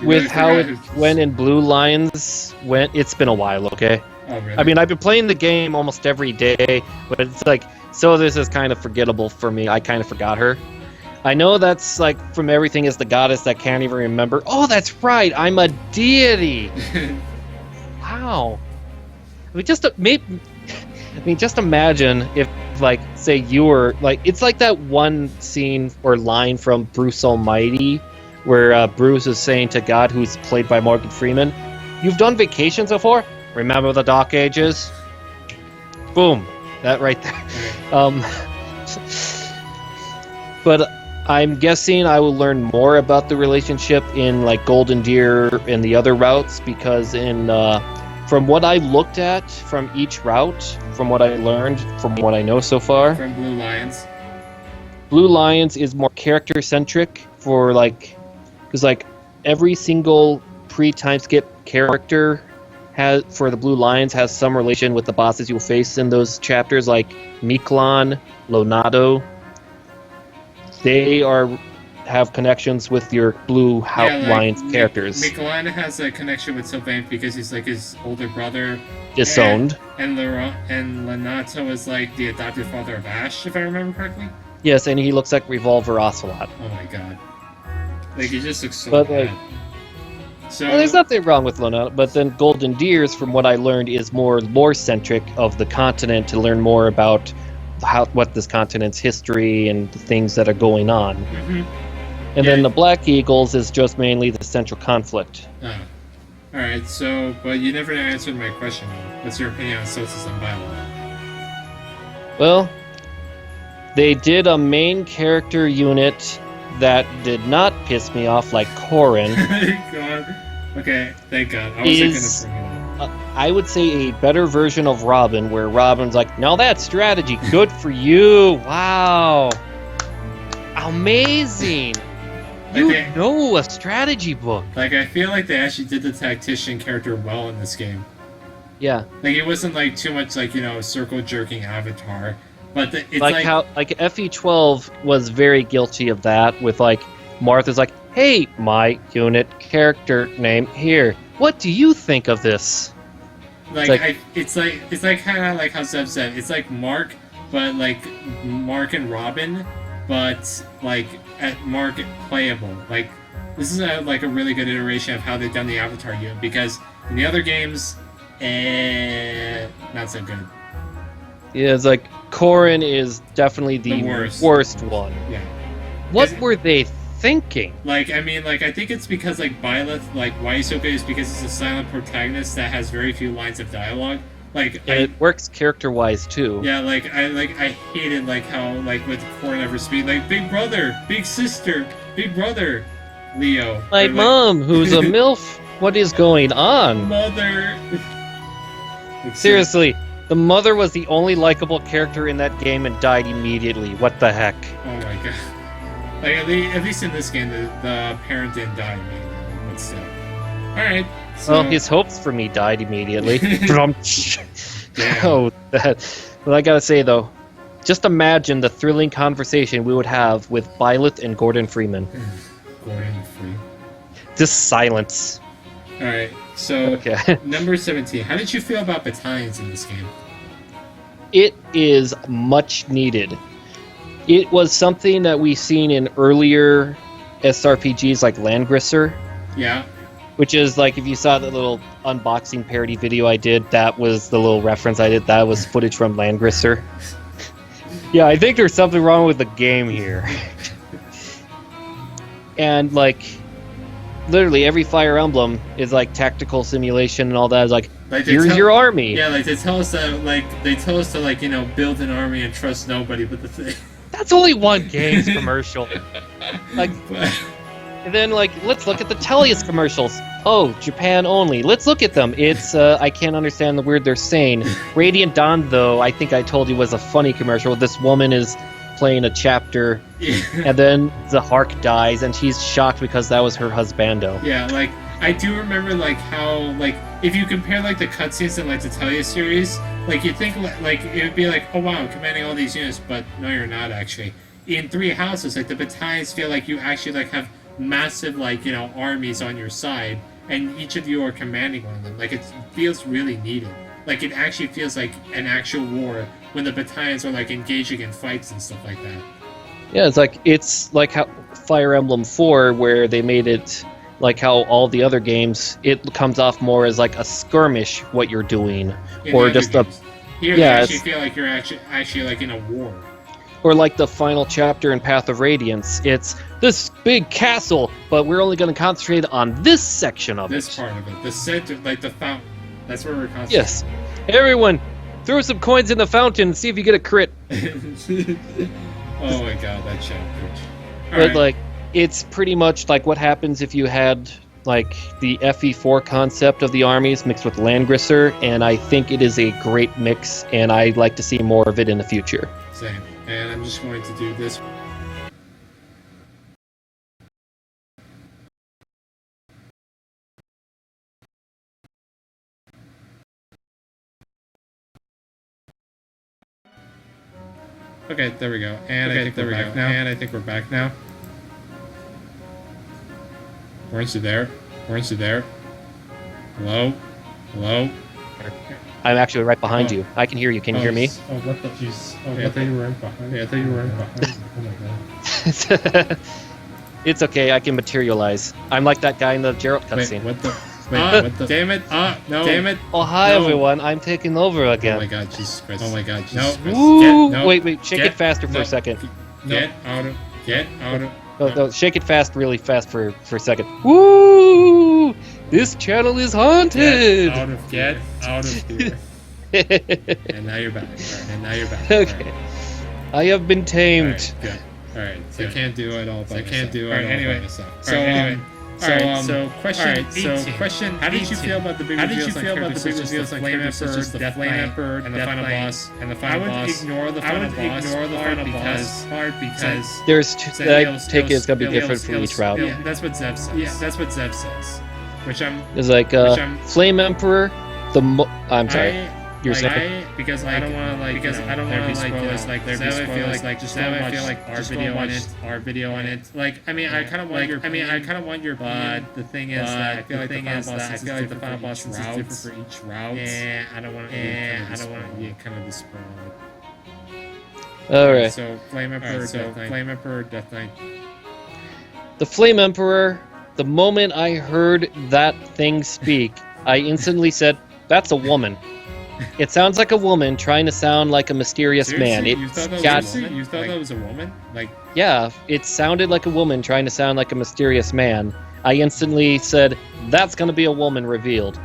With how it went in Blue Lions, it's been a while, okay? Oh, really? I mean, I've been playing the game almost every day, but it's like, so this is kind of forgettable for me. I kind of forgot her. I know that's like from everything is the goddess that can't even remember. Oh, that's right. I'm a deity. Wow. I mean, just imagine if, like, say you were like, it's like that one scene or line from Bruce Almighty, where Bruce is saying to God, who's played by Morgan Freeman, "You've done vacations before? Remember the Dark Ages?" Boom. That right there. But I'm guessing I will learn more about the relationship in like Golden Deer and the other routes, because from what I looked at from each route, from what I learned, from what I know so far, from Blue Lions is more character centric for like, because like every single pre-time skip character for the Blue Lions has some relation with the bosses you'll face in those chapters, like Miklon, Lonato. They have connections with your Blue Lions characters. Miklon has a connection with Sylvain because he's like his older brother. Disowned. And Lonato is like the adopted father of Ash, if I remember correctly. Yes, and he looks like Revolver Ocelot. Oh my god. Like, he just looks so bad. Like, so, well, there's nothing wrong with Lonato, but then Golden Deers, from what I learned, is more lore-centric of the continent to learn more about what this continent's history and the things that are going on. Mm-hmm. And then the Black Eagles is just mainly the central conflict. Oh. Alright, so, but you never answered my question. What's your opinion on Sosis and Bylaw? Well, they did a main character unit that did not piss me off like Qwernst. God. Okay, thank God. I was gonna bring it up. I would say a better version of Robin, where Robin's like, "Now that's strategy. Good for you. Wow. Amazing. You know a strategy book." Like, I feel like they actually did the tactician character well in this game. Yeah. Like, it wasn't like too much like, circle jerking Avatar. But it's like how FE12 was very guilty of that, with like Martha's like, "Hey, my unit character name here. What do you think of this?" It's like kind of like how Zeb said. It's like Mark, but like Mark and Robin, but like at Mark playable. Like, this is a really good iteration of how they've done the Avatar unit, because in the other games, not so good. Yeah, it's like Qwernst is definitely the worst one. Yeah. What were they thinking? Like, I mean, like, I think it's because like Byleth, like, why he's so good is because he's a silent protagonist that has very few lines of dialogue. Like, and it works character-wise too. Yeah, I hated like how like with Qwernst ever speak like big brother, big sister, big brother, Leo. My mom, who's a MILF. What is going on? Mother. Seriously. The mother was the only likable character in that game and died immediately. What the heck? Oh my god. Like, at least in this game, the parent didn't die immediately, but still. Alright, so... Well, his hopes for me died immediately. Oh, that... Well, I gotta say, though, just imagine the thrilling conversation we would have with Byleth and Gordon Freeman. Gordon Freeman. Just silence. Alright, so, number 17. How did you feel about battalions in this game? It is much needed. It was something that we've seen in earlier SRPGs like Landgrisser. Yeah. Which is like, if you saw the little unboxing parody video I did, that was the little reference I did. That was footage from Landgrisser. Yeah, I think there's something wrong with the game here. And like, literally every Fire Emblem is like tactical simulation and all that. Is like here's your army. Yeah, like they tell us to build an army and trust nobody. But the thing, that's only one game's commercial. Like, and then like, let's look at the Tellius commercials. Oh, Japan only. Let's look at them. It's I can't understand the word they're saying. Radiant Dawn, though, I think I told you was a funny commercial. This woman is playing a chapter, and then the Hark dies, and she's shocked because that was her husbando. Yeah, like, I do remember, like, how, like, if you compare, like, the cutscenes in, like, the Tellius series, like, you'd think, like, it would be like, oh, wow, I'm commanding all these units, but no, you're not, actually. In Three Houses, like, the battalions feel like you actually, like, have massive armies on your side, and each of you are commanding one of them. Like, it feels really needed. Like, it actually feels like an actual war when the battalions are engaging in fights and stuff like that. Yeah, it's like how Fire Emblem 4, where they made it like how all the other games, it comes off more as like a skirmish what you're doing, or just a here you actually feel like you're actually like in a war. Or like the final chapter in Path of Radiance, it's this big castle, but we're only going to concentrate on this section of this part of it, the center, like the fountain. That's where we're concentrating. Yes, everyone, throw some coins in the fountain and see if you get a crit. Oh my god, that chapter. But like, it's pretty much like what happens if you had like the FE4 concept of the armies mixed with Landgrisser, and I think it is a great mix, and I'd like to see more of it in the future. Same. And I'm just going to do this. Okay, there we go. And I think we're back now. And I think we're back now. Qwernst, you there? Qwernst, you there? Hello? Hello? I'm actually right behind you. I can hear you. Can you hear me? Oh, what the jeez. Oh, I thought you were right behind. Yeah, I thought you were right behind. Oh my god. It's okay. I can materialize. I'm like that guy in the Geralt cutscene. Wait, what the? Wait, what the? Damn it! No! Damn it! Oh, hi everyone. I'm taking over again. Oh my god, Jesus Christ! Oh my god, Jesus Christ! Ooh, wait, shake it faster for a second. Get out of. No, shake it really fast for a second. Woo! This channel is haunted. Get out of here. And now you're back. Okay. I have been tamed. Good. All right. So I can't do it all by myself. So question. How did you feel about the big reveals on characters such as the Flame Emperor and the final boss? I would ignore the final boss because there's I take it it's gonna be different for each route. Yeah, that's what Zev says. Yeah, that's what Zev says. It's like Flame Emperor. I'm sorry. You're saying because I don't want to there be spoilers just our video on it. Like, I mean, I kind of want your opinion. But the thing is that I feel like the final boss is different for each route. And I don't want to be kind of spoiled. All right. So Flame Emperor, Death Knight. The Flame Emperor. The moment I heard that thing speak, I instantly said, "That's a woman." It sounds like a woman trying to sound like a mysterious man. You thought that was a woman? Like, yeah, it sounded like a woman trying to sound like a mysterious man. I instantly said, "That's going to be a woman revealed."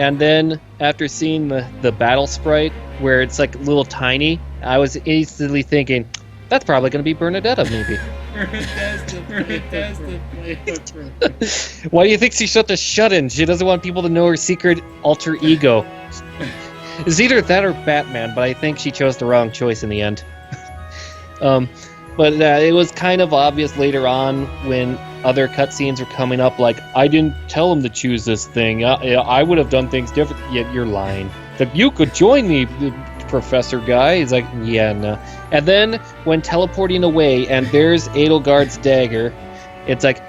And then after seeing the battle sprite, where it's like a little tiny, I was instantly thinking, that's probably going to be Bernadetta, maybe. Why do you think she's such a shut-in? She doesn't want people to know her secret alter ego. It's either that or Batman, but I think she chose the wrong choice in the end. But it was kind of obvious later on when other cutscenes were coming up, like, I didn't tell him to choose this thing. I would have done things different. Yet you're lying. Like, you could join me, Professor Guy. He's like, yeah, no. And then when teleporting away and there's Edelgard's dagger, it's like,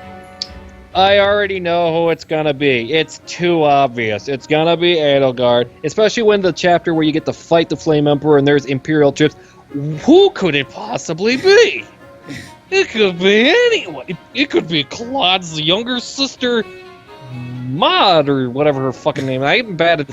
I already know who it's gonna be. It's too obvious. It's gonna be Edelgard. Especially when the chapter where you get to fight the Flame Emperor and there's Imperial troops. Who could it possibly be? It could be anyone. It could be Claude's younger sister, Maud, or whatever her fucking name is. I'm bad at...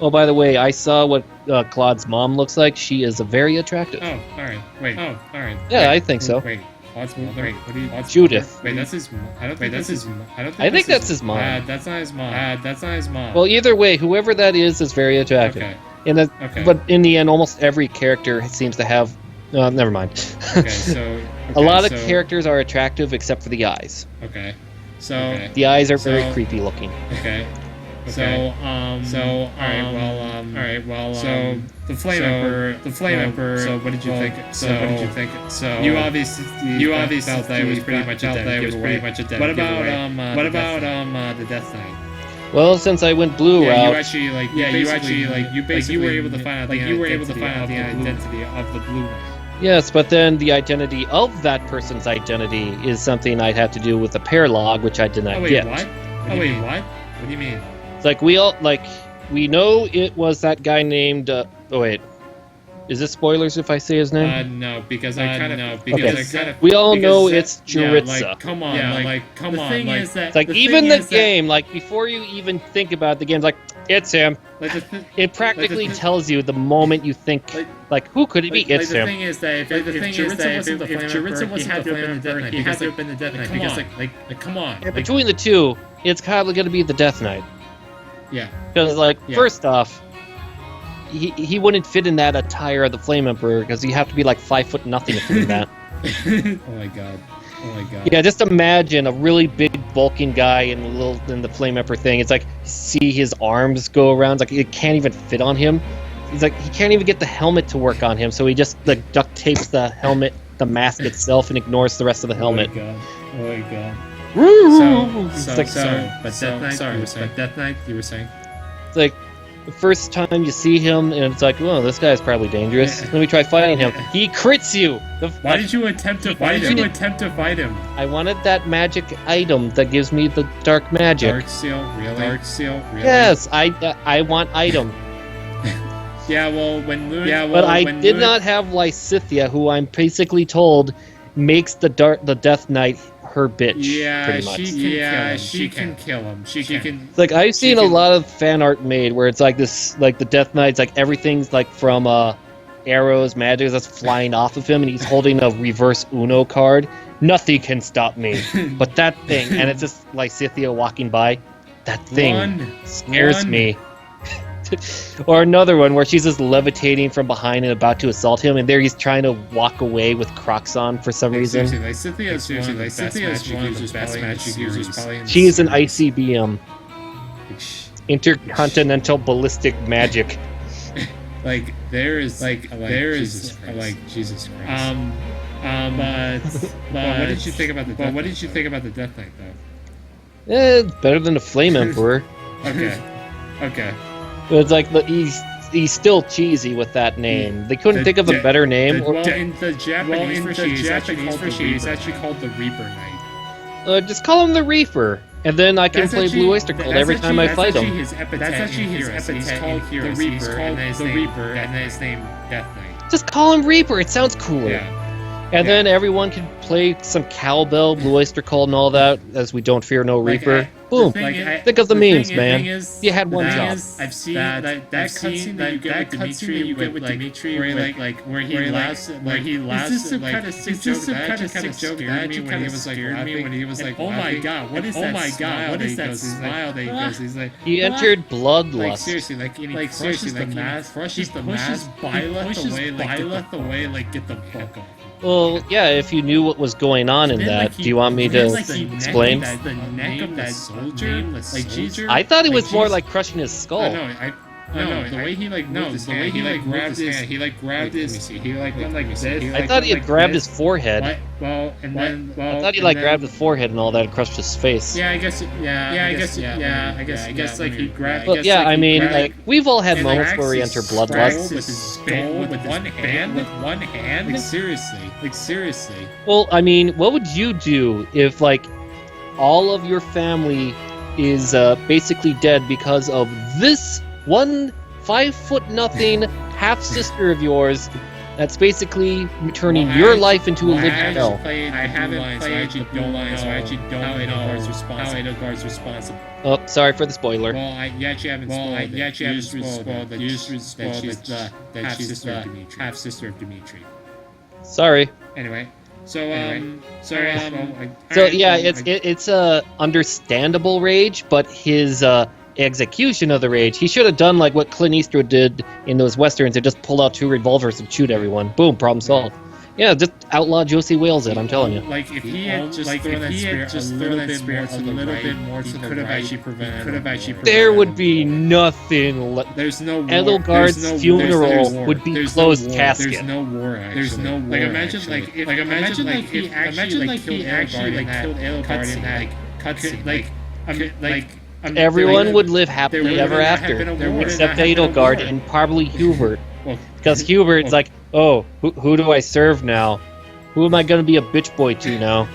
Oh, by the way, I saw what Claude's mom looks like. She is very attractive. Oh, alright. Wait. Oh, alright. Yeah, I think so. Wait. Claude's mother? Wait, what do you... Judith. Wait, that's his mom. I think that's his mom. I think that's his mom. That's not his mom. Well, either way, whoever that is very attractive. Okay. But in the end, almost every character seems to have... never mind. A lot of characters are attractive except for the eyes. Okay. So... The eyes are very creepy looking. Okay. So the Flame Emperor. So what did you think? So you obviously felt that it was pretty much a dead giveaway. What about the Death Knight? Well, since I went blue route, you were able to find out the identity of the blue one. Yes, but then the identity of that person's identity is something I'd have to do with the pair log, which I did not get. What? What do you mean? It's like we know it was that guy named. Is this spoilers if I say his name? No, because I kind of we all know it's Qwernst. Yeah, come on, the thing is that it's like even the game, like before you even think about the game's like it's him. It practically tells you the moment you think like who could it be? It's him. The thing is that if Qwernst wasn't had to have been the Death Knight, he had to have been the Death Knight. Because like come on. Yeah, between the two, it's probably going to be the Death Knight. Yeah. Because first off, he wouldn't fit in that attire of the Flame Emperor because you have to be like 5'0" to fit in that. Oh my god. Yeah, just imagine a really big bulking guy in the Flame Emperor thing. It's like see his arms go around. It's like it can't even fit on him. He's like he can't even get the helmet to work on him, so he just duct tapes the helmet, the mask itself, and ignores the rest of the helmet. Oh my god. Death Knight, you were saying? It's like the first time you see him, and it's like, oh, this guy's probably dangerous. Then we try fighting him. He crits you. Why did you attempt to fight him? I wanted that magic item that gives me the dark magic. Dark seal, really? Yes, I want item. Yeah, well, but I did not have Lysithea, who I'm basically told makes the Death Knight her bitch. Yeah, pretty much. She can kill him. She can. Like I've seen a lot of fan art made where it's like this, like the Death Knight's like everything's like from arrows, magic that's flying off of him, and he's holding a reverse Uno card. Nothing can stop me. But that thing, and it's just Lysithea walking by. That thing scares me. Or another one where she's just levitating from behind and about to assault him, and there he's trying to walk away with Crocs on for some reason. Lysithea is one of the best magic users. She's an ICBM. Intercontinental Ballistic Magic. Jesus Christ. But what did you think about the Death Knight though? It's better than the Flame Emperor. Okay. But it's like he's still cheesy with that name. They couldn't think of a better name. In the Japanese version, he's actually called the Reaper Knight. Just call him the Reaper, and then I can play Blue Oyster Cult every time I fight him. That's actually his epithet. He's called the Reaper, and then his name Death Knight. Just call him Reaper. It sounds cooler. Yeah. And then everyone can play some cowbell, Blue Oyster Cult, and all that, as we don't fear no Reaper. Boom! Think of the memes, man. You had one job. I've seen that cutscene that you get with Dimitri, where he laughs. Is this some kind of sick joke that you kind of scared me when he was like, oh my god, what is that smile that he goes? He's like, he entered bloodlust. Like seriously, he crushes the mask. He pushes Byleth away. Like get the fuck off. Well, yeah, if you knew what was going on in that, do you want me to explain? The neck of that soldier, I thought it was more like crushing his skull. The way he grabbed his hand, went like this. I thought he had grabbed his forehead. I thought he grabbed his forehead and all that and crushed his face. I guess like he grabbed. Well, yeah, I mean, like we've all had moments where we enter bloodlust. With his skull, with one hand. Like seriously. Well, I mean, what would you do if like all of your family is basically dead because of this one 5'0" half sister of yours that's basically turning your life into a living hell? I haven't played the blue line, so I actually don't know how Edelgard's responsible. Oh, sorry for the spoiler. You actually haven't spoiled that she's the half sister of Dimitri. Sorry. Anyway. So yeah, it's a understandable rage, but his execution of the rage, he should have done like what Clint Eastwood did in those westerns and just pulled out 2 revolvers and shoot everyone. Boom, problem solved. Yeah, just outlaw Josie Wales it, I'm telling you. Like if he had just thrown that spear a little bit more to the right, he could have actually prevented. There would be nothing left. There's no war. Edelgard's funeral would be closed casket. There's no war. There's no war. Imagine if he actually killed Edelgard in that cutscene. Everyone would live happily ever after, except Edelgard and probably Hubert. Because Hubert's like, Oh, who do I serve now? Who am I gonna be a bitch boy to now?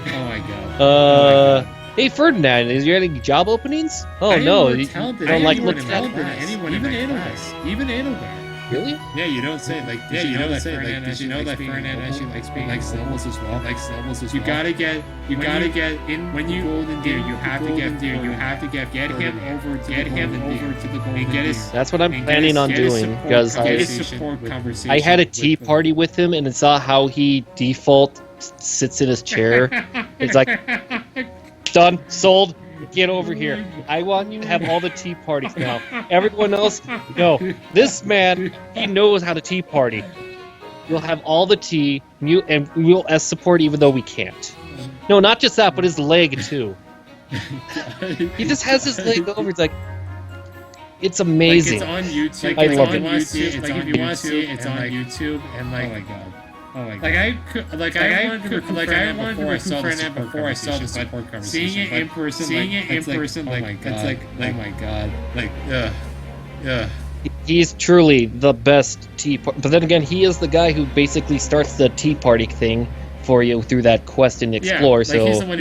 Oh my god. Hey Ferdinand, is there any job openings? Oh no, you don't like looking at anyone, even Edelgard. Really? Yeah, you don't say like. Did you know that Ferdinand actually likes being likes levels as well? Likes levels as well. You gotta get in when you golden deer. You have to get get him over to the golden deer. That's what I'm planning on doing because I had a tea party with him and saw how he default sits in his chair. It's like done, sold. Get over here. I want you to have all the tea parties now. Everyone else, no. This man, he knows how to tea party. We'll have all the tea, and we'll as support even though we can't. No, not just that, but his leg too. He just has his leg over. It's like, it's amazing. Like it's on YouTube. I love it. If you want to see it, it's on YouTube. And like, oh my god. Oh my god. I wanted to confirm before I saw the support conversation. Seeing it in person, like, that's like, oh my god. Like, ugh. He's truly the best tea party. But then again, he is the guy who basically starts the tea party thing for you through that quest and explore. Yeah, he's the one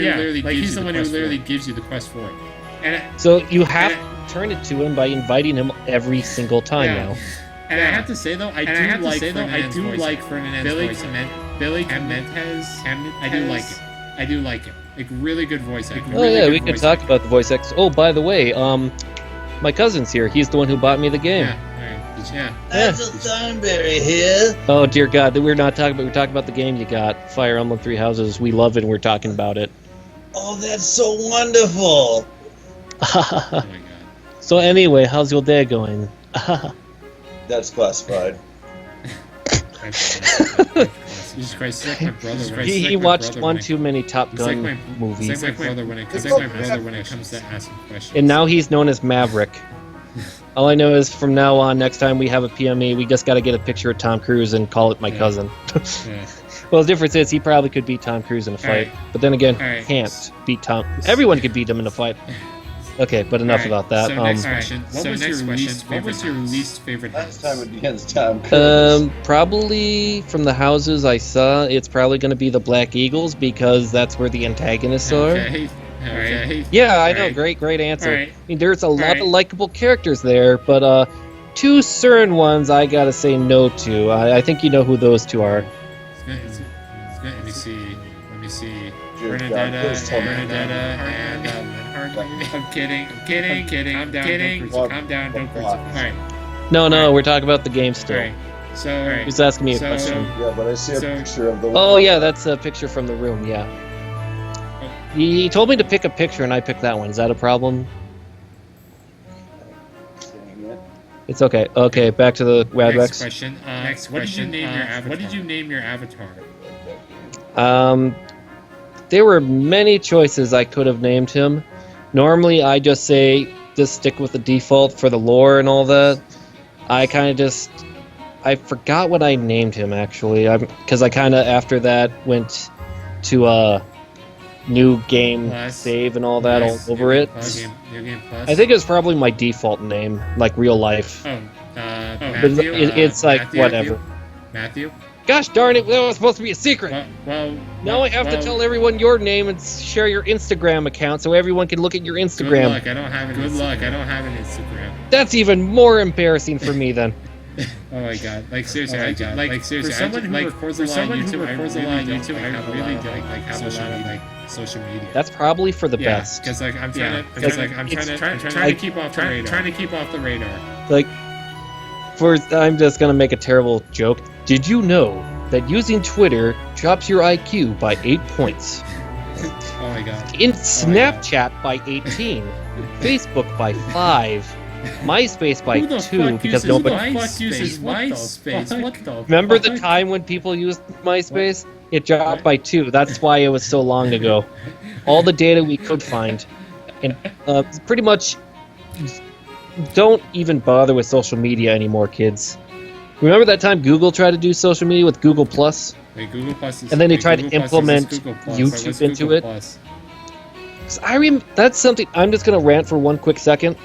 who literally gives you the quest for it. And so you have to turn it to him by inviting him every single time now. And I have to say though, I do like Ferdinand's voice. Billy Camentez. I do like it. Like really good voice acting. Oh yeah, we can talk about the voice acting. Oh, by the way, my cousin's here. He's the one who bought me the game. Yeah. Nigel Thornberry here. Oh dear God, we're not talking about. We're talking about the game you got, Fire Emblem Three Houses. We love it, and we're talking about it. Oh, that's so wonderful. Oh my god. So anyway, how's your day going? That's classified. Jesus Christ, it's like my brother. He watched one too many Top Gun movies. It's like my brother when it comes to asking questions. And now he's known as Maverick. All I know is from now on, next time we have a PME, we just got to get a picture of Tom Cruise and call it my cousin. Yeah. Well, the difference is he probably could beat Tom Cruise in a fight, but then again, can't beat Tom. Everyone could beat him in a fight. Okay, but enough about that. So next question. What was your least favorite Last time it against Tom Cruise. Probably from the houses I saw, it's probably going to be the Black Eagles because that's where the antagonists are. Okay. Yeah, I know. Great answer. Right. I mean, there's a lot of likable characters there, but two certain ones I gotta say no to. I think you know who those two are. Let me see. Bernadetta and Linhart. I'm kidding. Calm down. Don't crucify. Alright. No, we're talking about the game still. Alright. So, He's asking me a question. Yeah, but I see a picture of the. Oh yeah, that's a picture from the room. Yeah. He told me to pick a picture, and I picked that one. Is that a problem? It's okay. Okay, back to the Radrex. Next question. What did you name your avatar? There were many choices I could have named him. Normally, I just say just stick with the default for the lore and all that. I forgot what I named him actually, because I kind of after that went to new game save and all that all over it. New game plus. I think it's probably my default name, like real life. Matthew, it's like Matthew, whatever. Matthew. Gosh darn it! That was supposed to be a secret. Now I have to tell everyone your name and share your Instagram account so everyone can look at your Instagram. Good luck. I don't have an Instagram. That's even more embarrassing for me then. Oh my god! Like seriously, for someone who records a lot on YouTube, I really don't have a lot of social media. That's probably for the best. Because I'm trying to keep off the radar. Like, I'm just gonna make a terrible joke. Did you know that using Twitter drops your IQ by 8 points? Oh my god. In Snapchat by 18, Facebook by 5. MySpace by 2 because nobody uses MySpace. What the? Remember the time when people used MySpace? It dropped by 2. That's why it was so long ago. All the data we could find, and pretty much don't even bother with social media anymore, kids. Remember that time Google tried to do social media with Google Plus? Google Plus is, and then they tried to implement YouTube into it. That's something. I'm just gonna rant for one quick second.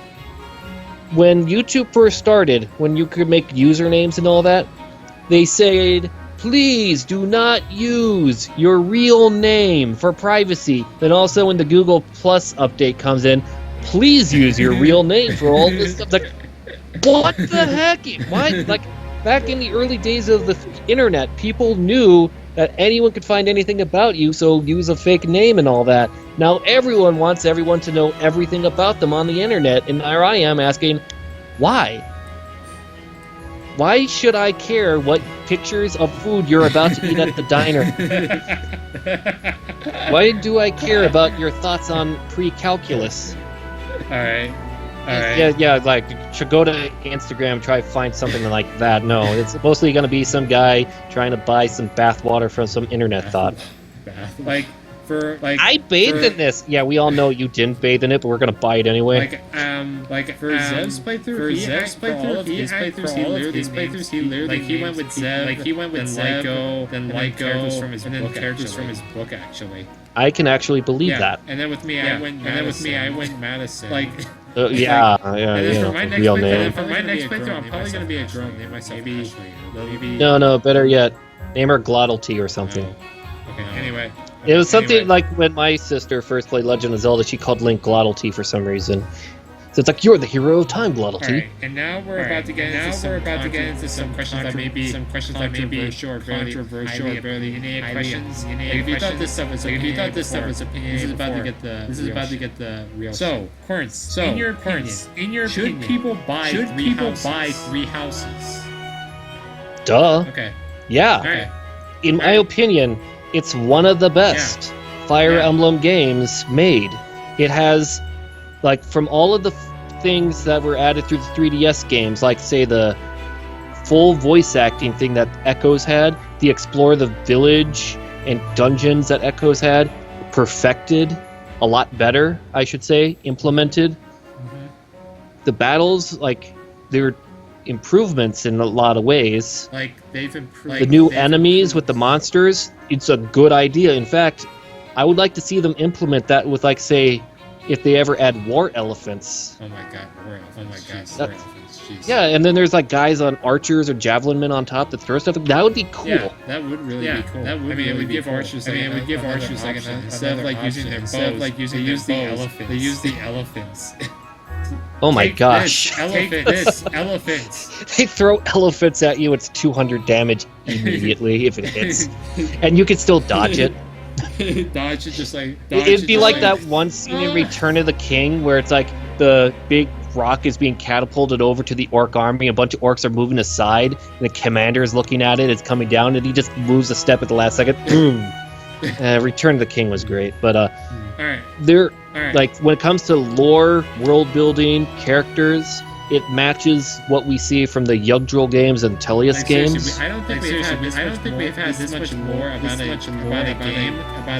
When YouTube first started, when you could make usernames and all that, they said, please do not use your real name for privacy. Then also when the Google Plus update comes in, please use your real name for all this stuff. Like, what the heck? Why? Like, back in the early days of the internet, people knew that anyone could find anything about you, so use a fake name and all that. Now everyone wants everyone to know everything about them on the internet, and here I am asking, why? Why should I care what pictures of food you're about to eat at the diner? Why do I care about your thoughts on pre-calculus? Alright. Yeah, like, should go to Instagram, try to find something like that. No, it's mostly going to be some guy trying to buy some bathwater from some internet thought. I bathed in this. Yeah, we all know you didn't bathe in it, but we're going to buy it anyway. For Zev's playthrough, he literally he went with Zev, then characters from his book, actually. I can actually believe that. And then with me, I went Madison. Yeah, real name. For my next playthrough, I'm probably gonna be a girl. Name myself maybe. No, better yet, name her Glottalty or something. Okay. Anyway. It was something like when my sister first played Legend of Zelda, she called Link Glottalty for some reason. So it's like, you're the hero of time, Glottalty. Right. And now we're about to get into some questions that may be controversial or barely any questions. If you thought this stuff was opinion, this is about to get the real. So, Qwernst, in your opinion, should people buy three houses? Duh. Okay. Yeah. Okay. In my opinion, it's one of the best Fire Emblem games made. It has, like, from all of the things that were added through the 3DS games, like, say, the full voice acting thing that Echoes had, the Explore the Village and dungeons that Echoes had, perfected, a lot better, I should say, implemented. Mm-hmm. The battles, like, they were improvements in a lot of ways. Like, they've improved. The new enemies with the monsters, it's a good idea. In fact, I would like to see them implement that with, like, say, if they ever add war elephants. Oh my god, war elephants. Jeez. Yeah, and then there's, like, guys on archers or javelin men on top that throw stuff. That would be cool. Yeah, that would really be cool. That would it would give archers like instead of like using their bows, they use the elephants. Oh my gosh. This elephants. They throw elephants at you, it's 200 damage immediately if it hits. And you can still dodge it. Dodge it just like... It'd be like that one scene in Return of the King where it's like the big rock is being catapulted over to the orc army, a bunch of orcs are moving aside, and the commander is looking at it, it's coming down, and he just moves a step at the last second. Boom! Return of the King was great, but like, when it comes to lore, world building, characters, it matches what we see from the Yggdrasil games and Tellius games. I don't think we've had this much lore about a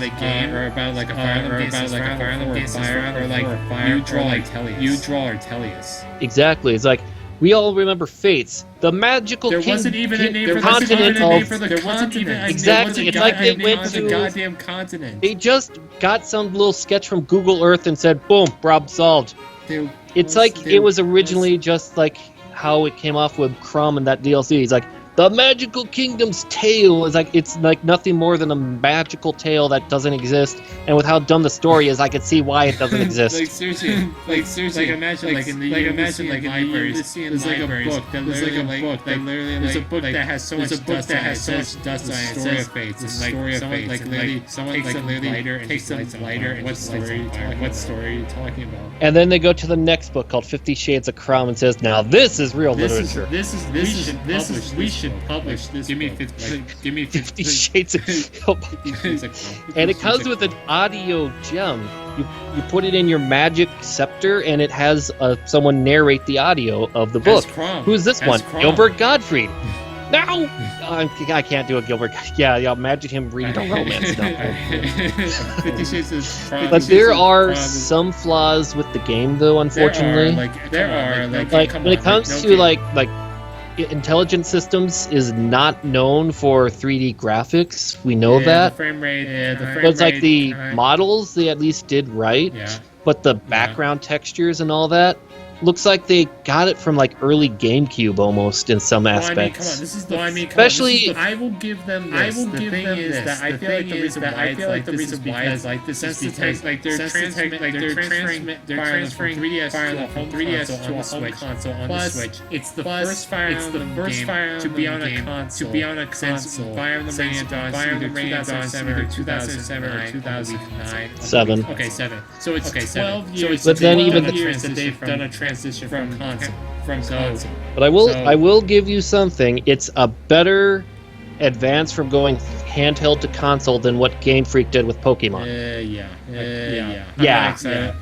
game, or about like a Fire Emblem game, or like you draw or Tellius. Exactly. It's like, we all remember Fates, the magical there wasn't even a name for the continent. There wasn't even a exactly. It's like they went to the goddamn continent. They just got some little sketch from Google Earth and said, "Boom, problem solved." It's like it was originally just like how it came off with Crumb and that DLC. He's like, the Magical Kingdom's tale is like, it's like nothing more than a magical tale that doesn't exist. And with how dumb the story is, I can see why it doesn't exist. Seriously, imagine in the library, there's like a book that has so much dust on it. Story of Fates. It's like someone takes some lighter and what story are you talking about? And then they go to the next book called 50 Shades of Crumb and says, now this is real literature. We should publish this. Give me 50 Shades of And it comes with an audio gem. You put it in your magic scepter, and it has someone narrate the audio of the book. Who's this one? Gilbert Gottfried. No! I can't do a Gilbert. Yeah, imagine him reading a romance novel. 50 Shades of Crumb. But there are some flaws with the game, though, unfortunately. When it comes to, like Intelligent Systems is not known for 3D graphics. We know that. The frame rate, but it's like the models they at least did right. Yeah. But the background textures and all that, looks like they got it from like early GameCube almost in some Well, I mean, come on, aspects. this is the. Well, I mean, come Especially- on, this is the, I will give them this. I will give them this. That I feel like the reason why I feel like the reason why it's like this is because like they're transferring 3DS to a home 3DS to a home console on the Switch. It's the first Fire Emblem to be on a console. To be on a console. Fire Emblem Rain Dawn's either 2007 or 2009. 7. Okay, 7. So it's 12 years. But then even the years that they've done a transition from console. But I will give you something. It's a better advance from going handheld to console than what Game Freak did with Pokemon. Yeah.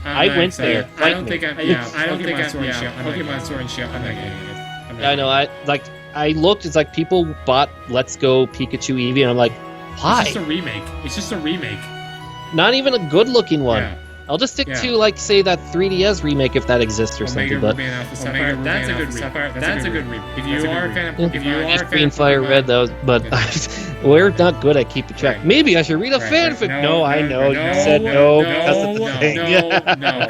I went there. I don't think I'm. I don't think I'm. Pokemon Sword and Shield. I'm not getting it. I know. I looked. It's like people bought Let's Go Pikachu Eevee, and I'm like, why? It's just a remake. Not even a good-looking one. Yeah. I'll just stick to, like, say that 3DS remake if that exists or something. But That's a good remake. That's a good remake. If you are a fan of Pokemon, Green Fire Red, that was, but we're not good at keeping track. Right. Maybe I should read a fanfic. No, I know. You said no. That's the thing. No.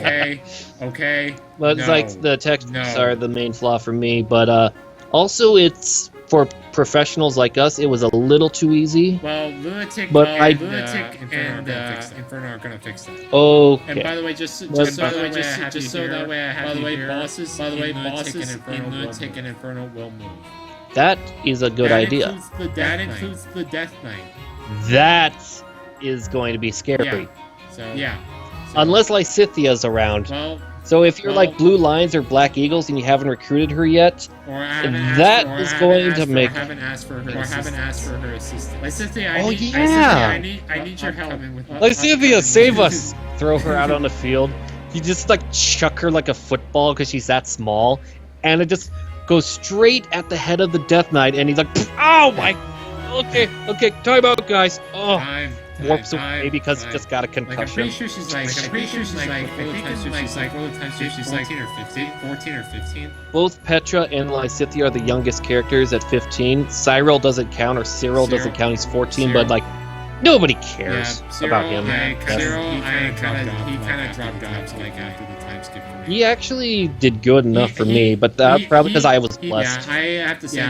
Okay. But it's like the textures are the main flaw for me. But also, it's for professionals like us. It was a little too easy. Well, Lunatic But and Inferno are gonna fix that. Okay. And by the way, just so that way I have bosses in Lunatic and Inferno will move. That is a good idea. That includes the Death Knight. That is going to be scary. Yeah. Unless Lysithia's around. Well, So if you're like Blue Lions or Black Eagles and you haven't recruited her yet, that is going to make. I haven't asked for her assistance. Lysithia, I need your help. Lysithia, save us! Throw her out on the field. You just like chuck her like a football because she's that small, and it just goes straight at the head of the Death Knight, and he's like, "Oh my! Okay, time out, guys." Oh. Warps away because he just got a concussion. I'm pretty sure she's like 14 or 15. Both Petra and Lysithia are the youngest characters at 15. Cyril doesn't count, or Cyril doesn't count. He's 14, but like nobody cares about him. Cyril, he kind of dropped off like after the time skip for me. He actually did good enough for me, but that's probably because I was blessed. I have to say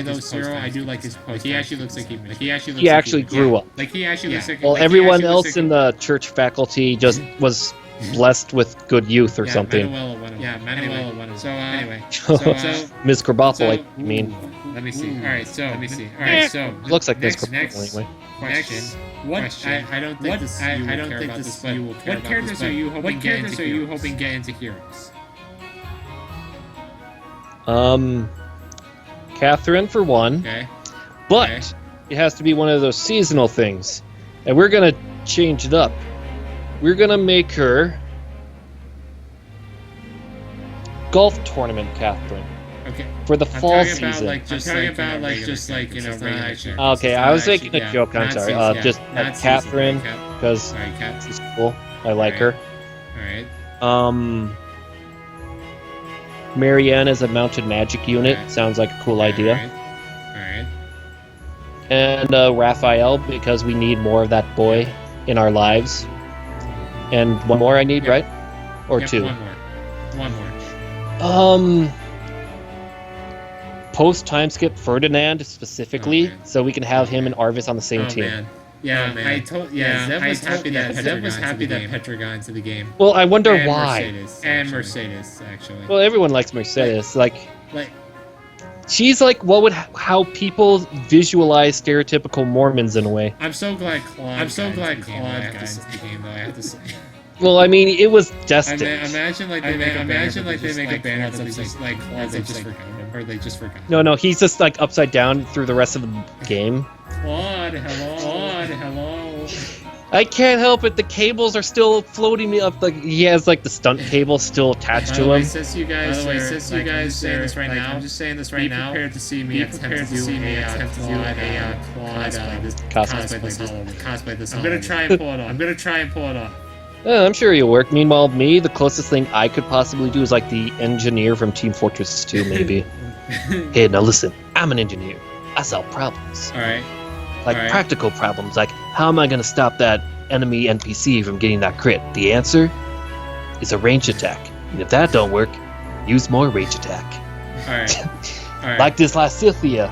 though, Cyril, I do like his post. He actually looks like he actually grew up. Like he actually looks like. Well, everyone else in the church faculty just was blessed with good youth or something. Manuela won. So anyway, Ms. Krabappel, I mean. Let me see. All right, so Looks like Ms. Krabappel anyway. Question. I don't think this you will care about. What characters are you hoping get into Heroes? Catherine for one. Okay. But it has to be one of those seasonal things. And we're gonna change it up. We're gonna make her golf tournament Catherine. Okay. For the fall season. Okay, I was making a joke. I'm sorry. Just Catherine, because she's cool. I like her. All right. Marianne is a mounted magic unit. Sounds like a cool idea. Alright. And Raphael, because we need more of that boy in our lives. And one more I need, right? Or two? One more. Post time skip Ferdinand specifically, so we can have him and Arvis on the same team. Man. Zev was happy that Petra got into the game. Well, I wonder why. Mercedes, actually. Well, everyone likes Mercedes. Like she's like how people visualize stereotypical Mormons in a way. I'm so glad Claude got into the game, though. I have to say. Well, I mean, it was destined. Imagine they make a banner that's just like Claude, they just forgot. No, he's just like upside down through the rest of the game. Claude, hello. I can't help it. The cables are still floating me up. Like he has like the stunt cable still attached to him. Since you guys saying this right now, I'm just saying this right now. Be prepared to see me attempt to do a cosplay this. I'm gonna try and pull it off. I'm sure you'll work. Meanwhile, me, the closest thing I could possibly do is like the engineer from Team Fortress 2, maybe. Hey, now listen, I'm an engineer. I solve problems. Alright. Practical problems, like how am I going to stop that enemy NPC from getting that crit? The answer is a ranged attack. If that don't work, use more rage attack. Alright. Like this Lysithia,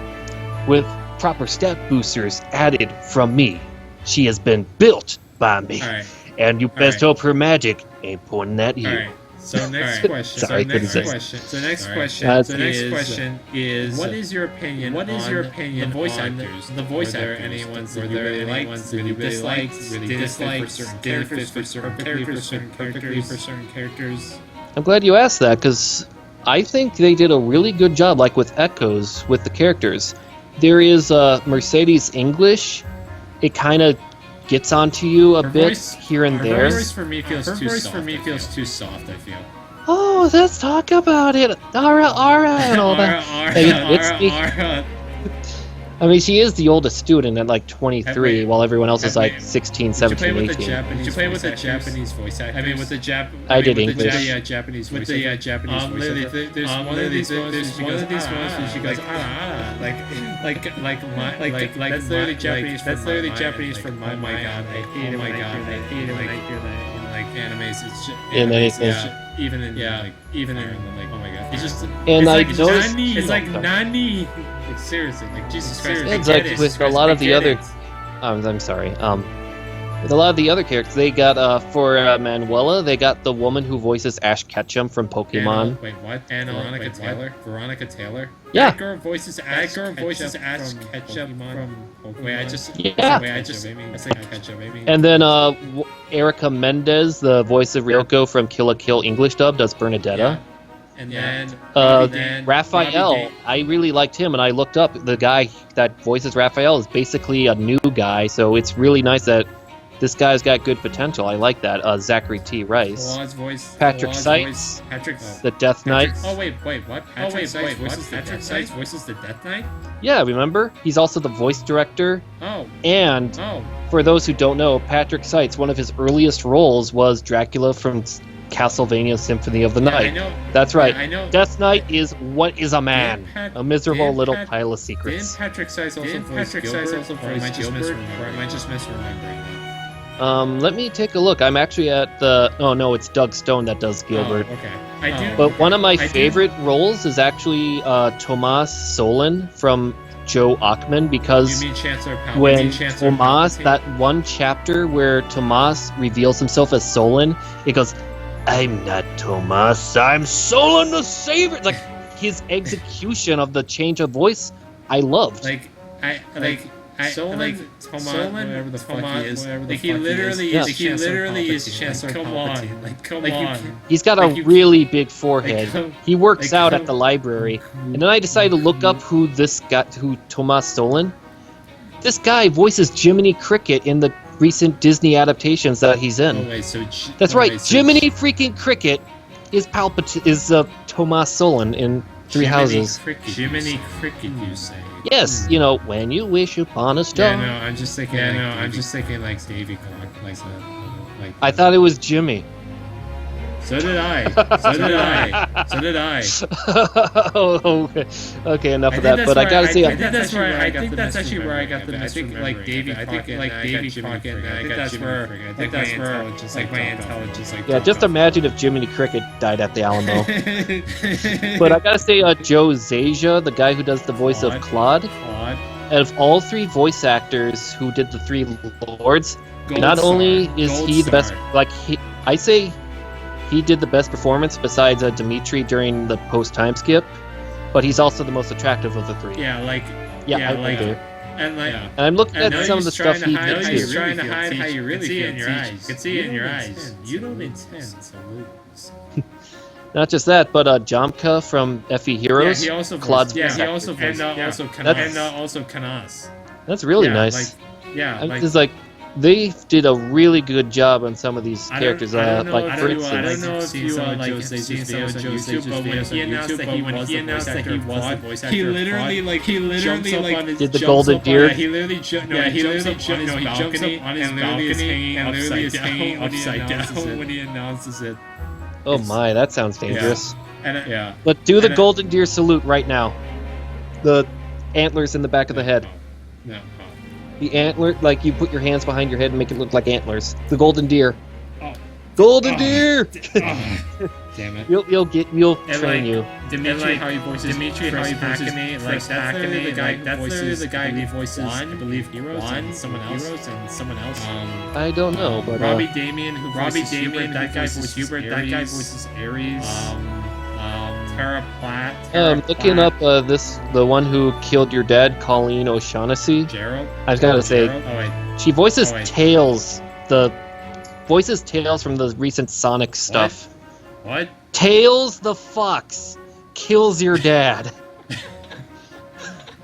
with proper stat boosters added from me. She has been built by me. Alright. And you best hope her magic ain't pointing at you. Alright. So next question. Sorry, next couldn't say. question. So next question. That's- The next question is: What is your opinion? What is your opinion? The voice actors. The voice actors. Any ones that you really liked, really disliked, really disliked, certain characters for certain perfectly for certain characters. I'm glad you asked that, because I think they did a really good job, like with Echoes, with the characters. There is Mercedes English. It kind of gets onto you a bit here and there. Her voice for me feels too soft. I feel. Oh, let's talk about it. Ara, and all that. I mean, she is the oldest student at like 23, while everyone else is like 16, 17, 18. Did you play with the Japanese voice actors? I mean, with the I did English. Japanese voice. With the Japanese voice. There's one of these ones where she goes, that's literally Japanese. That's literally Japanese from my mind. I hate it when I hear that in like animes. In anything. Even in like, oh my god, it's just. And I noticed noticed. it's like Nani. Like seriously, like Jesus Christ. It's like with a lot of the other. I'm sorry. With a lot of the other characters, they got for Manuela, they got the woman who voices Ash Ketchum from Pokemon. Wait, what? Veronica Taylor. Veronica Taylor. Yeah. That girl voices Ash Ketchum from Pokemon. Wait, I just I said Ketchum, maybe. And then Erica Mendez, the voice of Ryoko from Kill la Kill English dub, does Bernadetta. Yeah. And then Raphael, I really liked him, and I looked up the guy that voices Raphael is basically a new guy, so it's really nice that this guy's got good potential. I like that. Zachary T. Rice. Patrick Seitz. The Death Knight. Wait, what? Patrick Seitz voices the Death Knight? Yeah, remember? He's also the voice director. Oh. And for those who don't know, Patrick Seitz, one of his earliest roles was Dracula from Castlevania Symphony of the Night. I know. That's right. I know. Death Knight is what is a man. A miserable little pile of secrets. Didn't Patrick Seitz also voice Gilbert? Or am I just misremembering? Let me take a look. I'm actually at the... Oh, no, it's Doug Stone that does Gilbert. Oh, okay. I do. But one of my favorite roles is actually Tomas Solon from Joe Achman, because when Tomas, that one chapter where Tomas reveals himself as Solon, he goes, "I'm not Tomas, I'm Solon the Savior." It's like his execution of the change of voice, I loved. Solon, whatever the fuck he is. He literally is Chancellor Palpatine. Come on. He's got a really big forehead. He works out at the library. And then I decided to look up who Tomas Solon. This guy voices Jiminy Cricket in the recent Disney adaptations that he's in. That's right, Jiminy freaking Cricket is Tomas Solon in Three Houses. Jiminy Cricket, you say? Yes, you know, when you wish upon a star. Yeah, no, I'm just thinking. I'm just thinking like Davy Clark, like. I thought it was Jimmy. So did I. Oh, okay, enough of that. But I gotta say, I think that's actually where I got the. I think like Davy Crockett, like Davy Crockett. I think that's where my intelligence. Yeah, just imagine if Jiminy Cricket died at the Alamo. But I gotta say, Joe Zasia, the guy who does the voice of Claude, out of all three voice actors who did the Three Lords, not only is he the best, I say he did the best performance besides Dimitri during the post-time skip, but he's also the most attractive of the three. And I'm looking at some of the stuff he did too. He's trying to hide how you really feel in your eyes. You can see it in your eyes. You don't intend to lose. Not just that, but Jamka from FE Heroes. Yeah, he also Claude's also Kanas. That's really nice. It's like they did a really good job on some of these characters. I don't know if you've seen some of Joe's YouTube, but when he announced that he was the voice actor, he literally did the golden deer. He literally jumps up on his balcony and literally is hanging upside down when he announces it. Oh my, that sounds dangerous. Yeah. But do the golden deer salute right now. The antlers in the back of the head. No. The antler, like you put your hands behind your head and make it look like antlers. The golden deer. Oh, Golden Deer. Damn it. You'll train you. Dimitri, how he voices Hackney, that's the guy who voices I believe Heroes and someone else. I don't know, but Robbie Damien, that guy voices Hubert, that guy voices Ares. Tara Platt. Looking up the one who killed your dad, Colleen O'Shaughnessy. Gerald. I was gonna say she voices wait. Tails. Voices Tails from the recent Sonic stuff. What? Tails the fox kills your dad.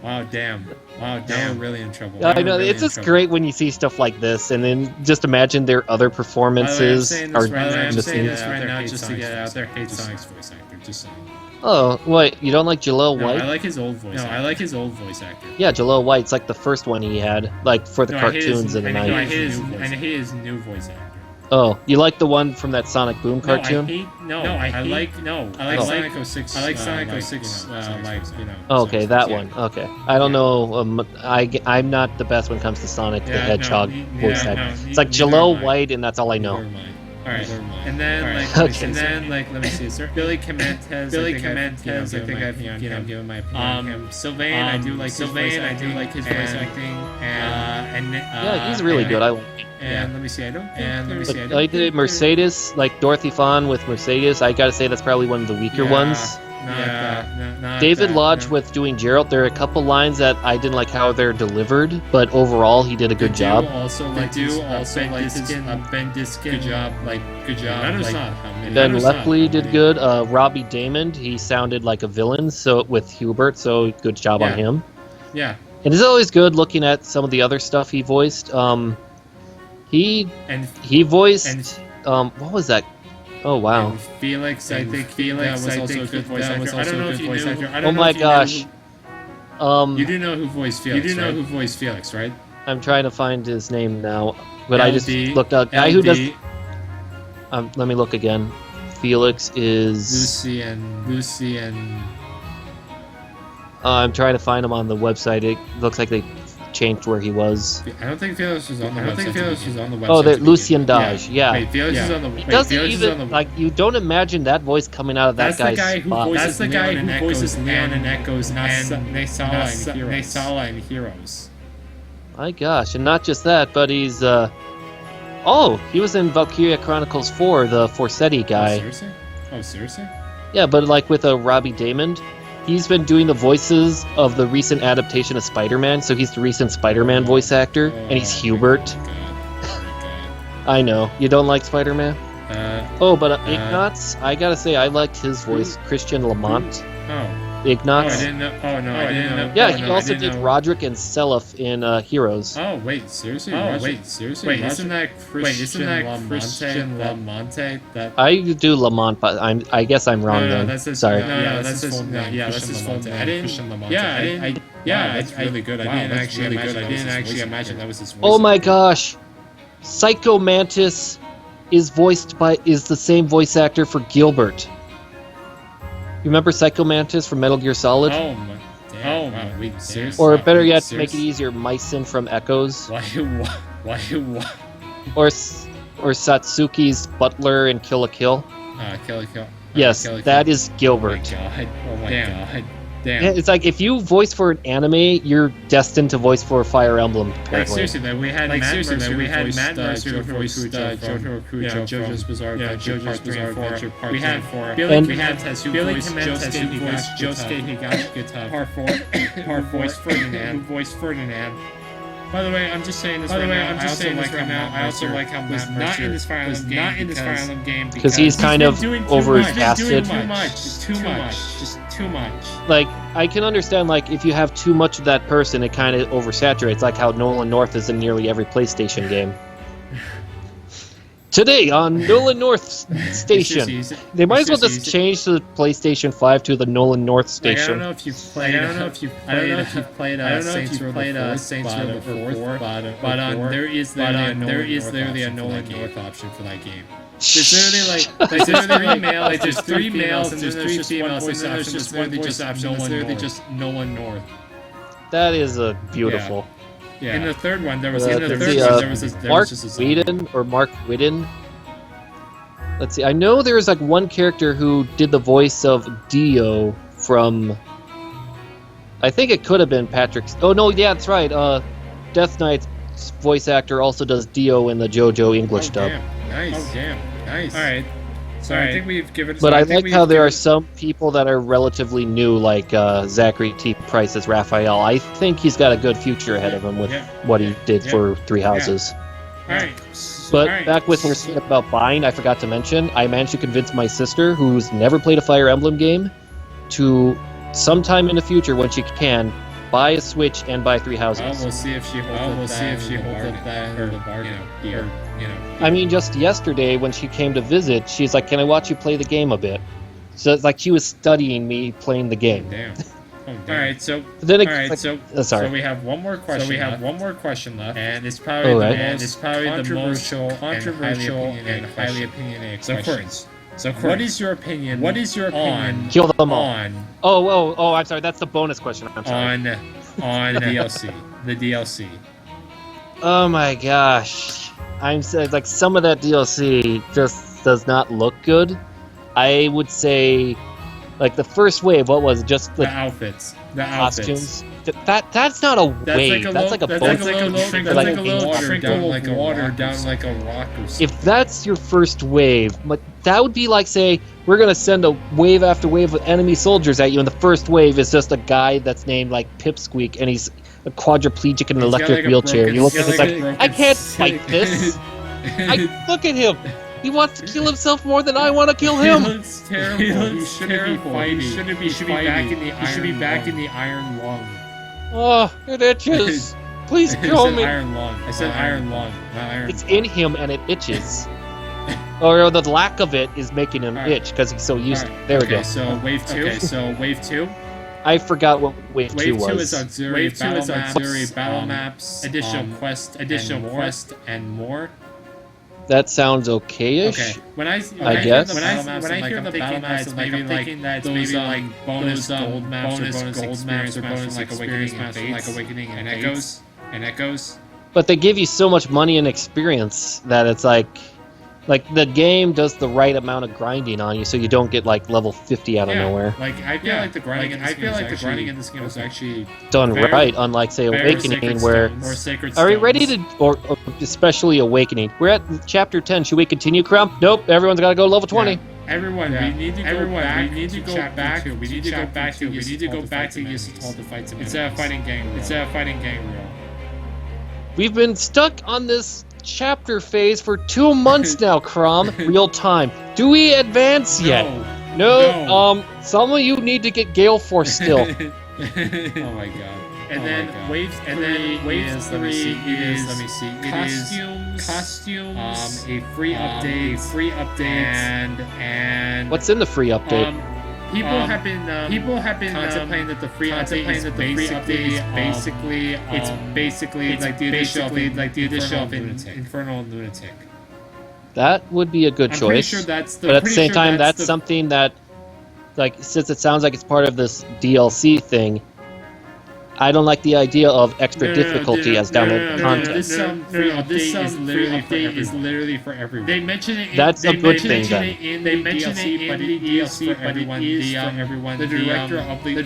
Wow, damn. We're really in trouble. I know, it's just great when you see stuff like this, and then just imagine their other performances are I'm the saying same. this right now just to get it out there. Hate Sonic's voice actor, just saying. Oh, what? You don't like Jaleel No, White? I like his old voice. I like his old voice actor. Yeah, Jaleel White's like the first one he had, like for the cartoons in the I 90s. hate his new voice actor. Oh, you like the one from that Sonic Boom cartoon? I like Sonic 06. I like Sonic 06. Oh, okay, that one. Okay, I don't know. I'm not the best when it comes to Sonic the Hedgehog voice actor. It's like Jaleel White, and that's all I know. All right, and then let me see. Sir. Billy Cementes. I think I've given my opinion on him. Sylvain, I do like his voice acting, yeah, he's really good. I like him. And let me see. I don't. I did Mercedes, like Dorothy Fawn with Mercedes. I gotta say that's probably one of the weaker ones. David Lodge with doing Gerald. There are a couple lines that I didn't like how they're delivered, but overall he did a good job. Ben Diskin. Good job. Ben Lepley did good. Robbie Damon, he sounded like a villain, so with Hubert, so good job on him. Yeah. And it's always good looking at some of the other stuff he voiced. He voiced what was that? Oh wow. And Felix, I think Felix was also a good voice actor. I don't know if you knew. Oh my gosh. You do know who voiced Felix. You do know who voiced Felix, right? I'm trying to find his name now, but LD, I just looked up. Guy who does. Let me look again. Felix is Lucy and. I'm trying to find him on the website. It looks like they changed where he was. I don't think Felix was on the website. Oh, Lucien Dage. Yeah. Wait, Felix is on the. He doesn't even like. You don't imagine that voice coming out of that guy's spot. That's the guy who voices Leon and Echoes and Nesala in Heroes. My gosh, and not just that, but he's he was in Valkyria Chronicles 4, the Forsetti guy. Oh, seriously? Yeah, but like with Robbie Damon. He's been doing the voices of the recent adaptation of Spider-Man, so he's the recent Spider-Man voice actor, and he's Hubert. I know. You don't like Spider-Man? Ignatz, I gotta say, I liked his voice, Christian Lamont. Ignatz. I didn't know. Yeah, he also did Roderick and Seliph in Heroes. Oh, wait, seriously? Wait, isn't that Christian Lamonte? I do Lamont, but I guess I'm wrong then. Sorry. That's his full name. Yeah, that's his full name. It's really good. I didn't actually imagine that was his voice. Oh my gosh. Psycho Mantis is the same voice actor for Gilbert. You remember Psycho Mantis from Metal Gear Solid? Oh my damn. Wait, seriously? Or better yet, to make it easier, Mycin from Echoes. Why? Or Satsuki's butler in Kill la Kill. Kill la Kill. Yes, that is Gilbert. Oh my god. Damn. Yeah, it's like if you voice for an anime, you're destined to voice for Fire Emblem. Apparently. Like seriously, that we had Matt Mercer who voiced Jotaro Kujo, JoJo's Bizarre Adventure Part 3 and 4. Billy Cementes who voiced Josuke Higashikata Part 4. Who voiced Ferdinand. By the way, I'm just saying this right now. I also like how Matt Mercer was not in this Fire Emblem game because he's kind of overcasted. Too much. Like, I can understand, like, if you have too much of that person, it kind of oversaturates, like how Nolan North is in nearly every PlayStation game. Today on Nolan North Station. They might as well just change the PlayStation 5 to the Nolan North Station. I don't know if you've played Saints Row before, but there is literally a Nolan North option for that game. There's literally there's three males and there's three females and there's just one voice option. It's literally just Nolan North. That is beautiful. Yeah. In the third one, there was Mark Whedon or Mark Whidden. let's see. I know there's like one character who did the voice of Dio from. I think it could have been Patrick. Oh no, yeah, that's right. Death Knight's voice actor also does Dio in the JoJo English dub. Damn. Nice. Oh damn. Nice. All right. So I think we've given. But I like how there are some people that are relatively new, like Zachary T. Price as Raphael. I think he's got a good future ahead of him with what he did for Three Houses. All right. But back with what we're saying about buying, I forgot to mention, I managed to convince my sister, who's never played a Fire Emblem game, to sometime in the future, when she can, buy a Switch and buy Three Houses. Well, we'll see if she holds up that or the bargain. I mean, just yesterday when she came to visit, she's like, "Can I watch you play the game a bit?" So it's like she was studying me playing the game. Damn. All right, so sorry. So we have one more question. Left, and it's probably the most controversial and highly opinioned question. So, what is your opinion? On kill them all? Oh, I'm sorry. That's the bonus question. I'm sorry. On the DLC. The DLC. Oh my gosh. I'm saying like some of that DLC just does not look good. I would say, like the first wave, what was it? Just the outfits, costumes. That's not a wave. That's like a trickle of water down like a rock or something. If that's your first wave, but that would be like, say, we're gonna send a wave after wave of enemy soldiers at you, and the first wave is just a guy that's named like Pipsqueak, and he's a quadriplegic in an electric wheelchair. You look at this like, I can't fight this. Look at him. He wants to kill himself more than I want to kill him. He looks terrible. He shouldn't be fighting. He should be back in the iron lung. Oh, it itches. Please kill me. Iron lung. I said iron lung, not iron. It's in him and it itches. Or the lack of it is making him itch because he's so used to it. There we go. So wave 2. I forgot what wave 2 was. Wave 2 is auxiliary battle maps, additional quest, and more. That sounds okay-ish. Okay. When I hear the battle maps, I'm thinking that it's maybe like bonus gold maps or bonus like awakening and echoes. But they give you so much money and experience that it's like the game does the right amount of grinding on you, so you don't get like level 50 out of nowhere. Like I feel like the grinding in this game was actually done right, unlike say Awakening, where are we ready to or especially Awakening? We're at chapter 10. Should we continue, Crump? Nope. Everyone's got to go level 20. Everyone, we need to go back. We need to go back to Yisatol to fight some. It's a fighting gang rule. We've been stuck on this chapter phase for 2 months now, Crom. Real time. Do we advance yet? No. Some of you need to get Gale Force still. Oh my god. And then wave 3 is costumes, a free update, and what's in the free update? People have been contemplating that the free update is basically like the addition of Infernal Lunatic. That would be a good choice. Pretty sure but at the same time, that's something that, like, since it sounds like it's part of this DLC thing, I don't like the idea of extra difficulty as download content. This free update is literally for everyone. They mention it. That's a good thing then. They mention it in the DLC, but it is for everyone. The director of the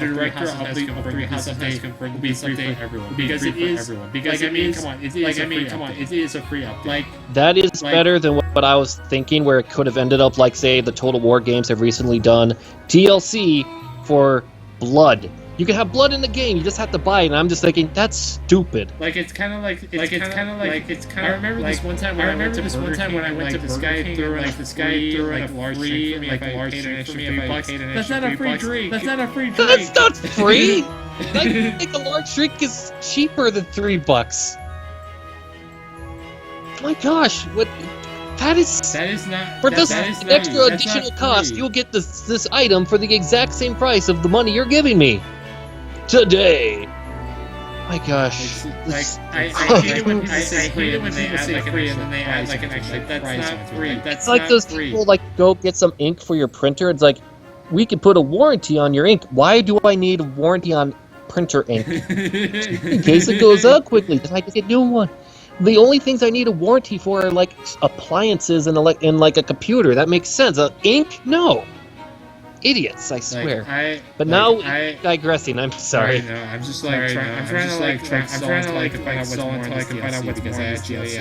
Three Houses has confirmed will be free for everyone. Because it is. Because I mean, come on, it is a free update. Like that is better than what I was thinking, where it could have ended up like, say, the Total War games have recently done DLC for blood. You can have blood in the game. You just have to buy it. And I'm just thinking that's stupid. Like it's kind of like I remember this one time when I went to Burger King, this guy threw like a large drink for me. That's not a free drink. That's not free. I think a large drink is cheaper than $3. My gosh, what? That is not for this extra additional cost. You'll get this item for the exact same price of the money you're giving me today. My gosh, I hate it when they add free and then they add like an extra. That's not free. It's like those people like go get some ink for your printer. It's like, we could put a warranty on your ink. Why do I need a warranty on printer ink? In case it goes up quickly, then I can get a new one. the only things I need a warranty for are like appliances and like a computer. That makes sense. Ink? No. Idiots, I swear. But now digressing. I'm sorry. No, I'm just like I'm trying to find out what's more because I actually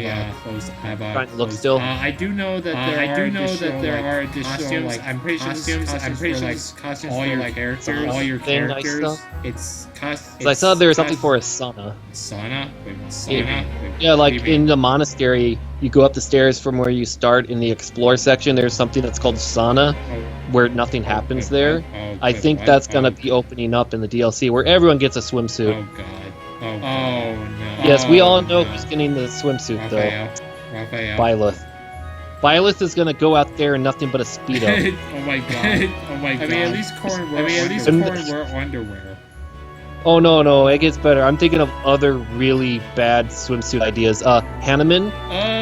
have Trying to look still. I do know that there are additional costumes. I'm pretty sure costumes all your characters. It's costumes. I saw there was something for a sauna. Sauna? Wait, sauna? Yeah, like in the monastery, you go up the stairs from where you start in the explore section. There's something that's called sauna, where nothing happens there. I think that's gonna be opening up in the DLC, where everyone gets a swimsuit. Oh god. Oh no. Yes, we all know who's getting the swimsuit though. Raphael. Byleth. Byleth is gonna go out there in nothing but a speedo. Oh my god. Oh my god. I mean, at least Qwern wore underwear. Oh no, it gets better. I'm thinking of other really bad swimsuit ideas. Hanneman,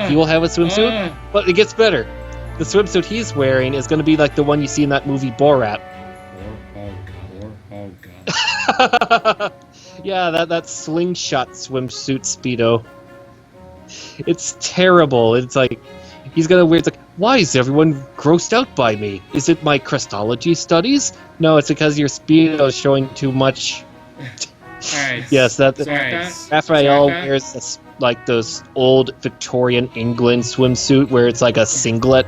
he will have a swimsuit, but it gets better. The swimsuit he's wearing is going to be like the one you see in that movie Borat. Oh god. Yeah, that slingshot swimsuit speedo. It's terrible. It's like he's gonna wear. It's like, why is everyone grossed out by me? Is it my Christology studies? No, it's because your speedo is showing too much. Alright. Yes, Raphael wears this, like those old Victorian England swimsuit where it's like a singlet.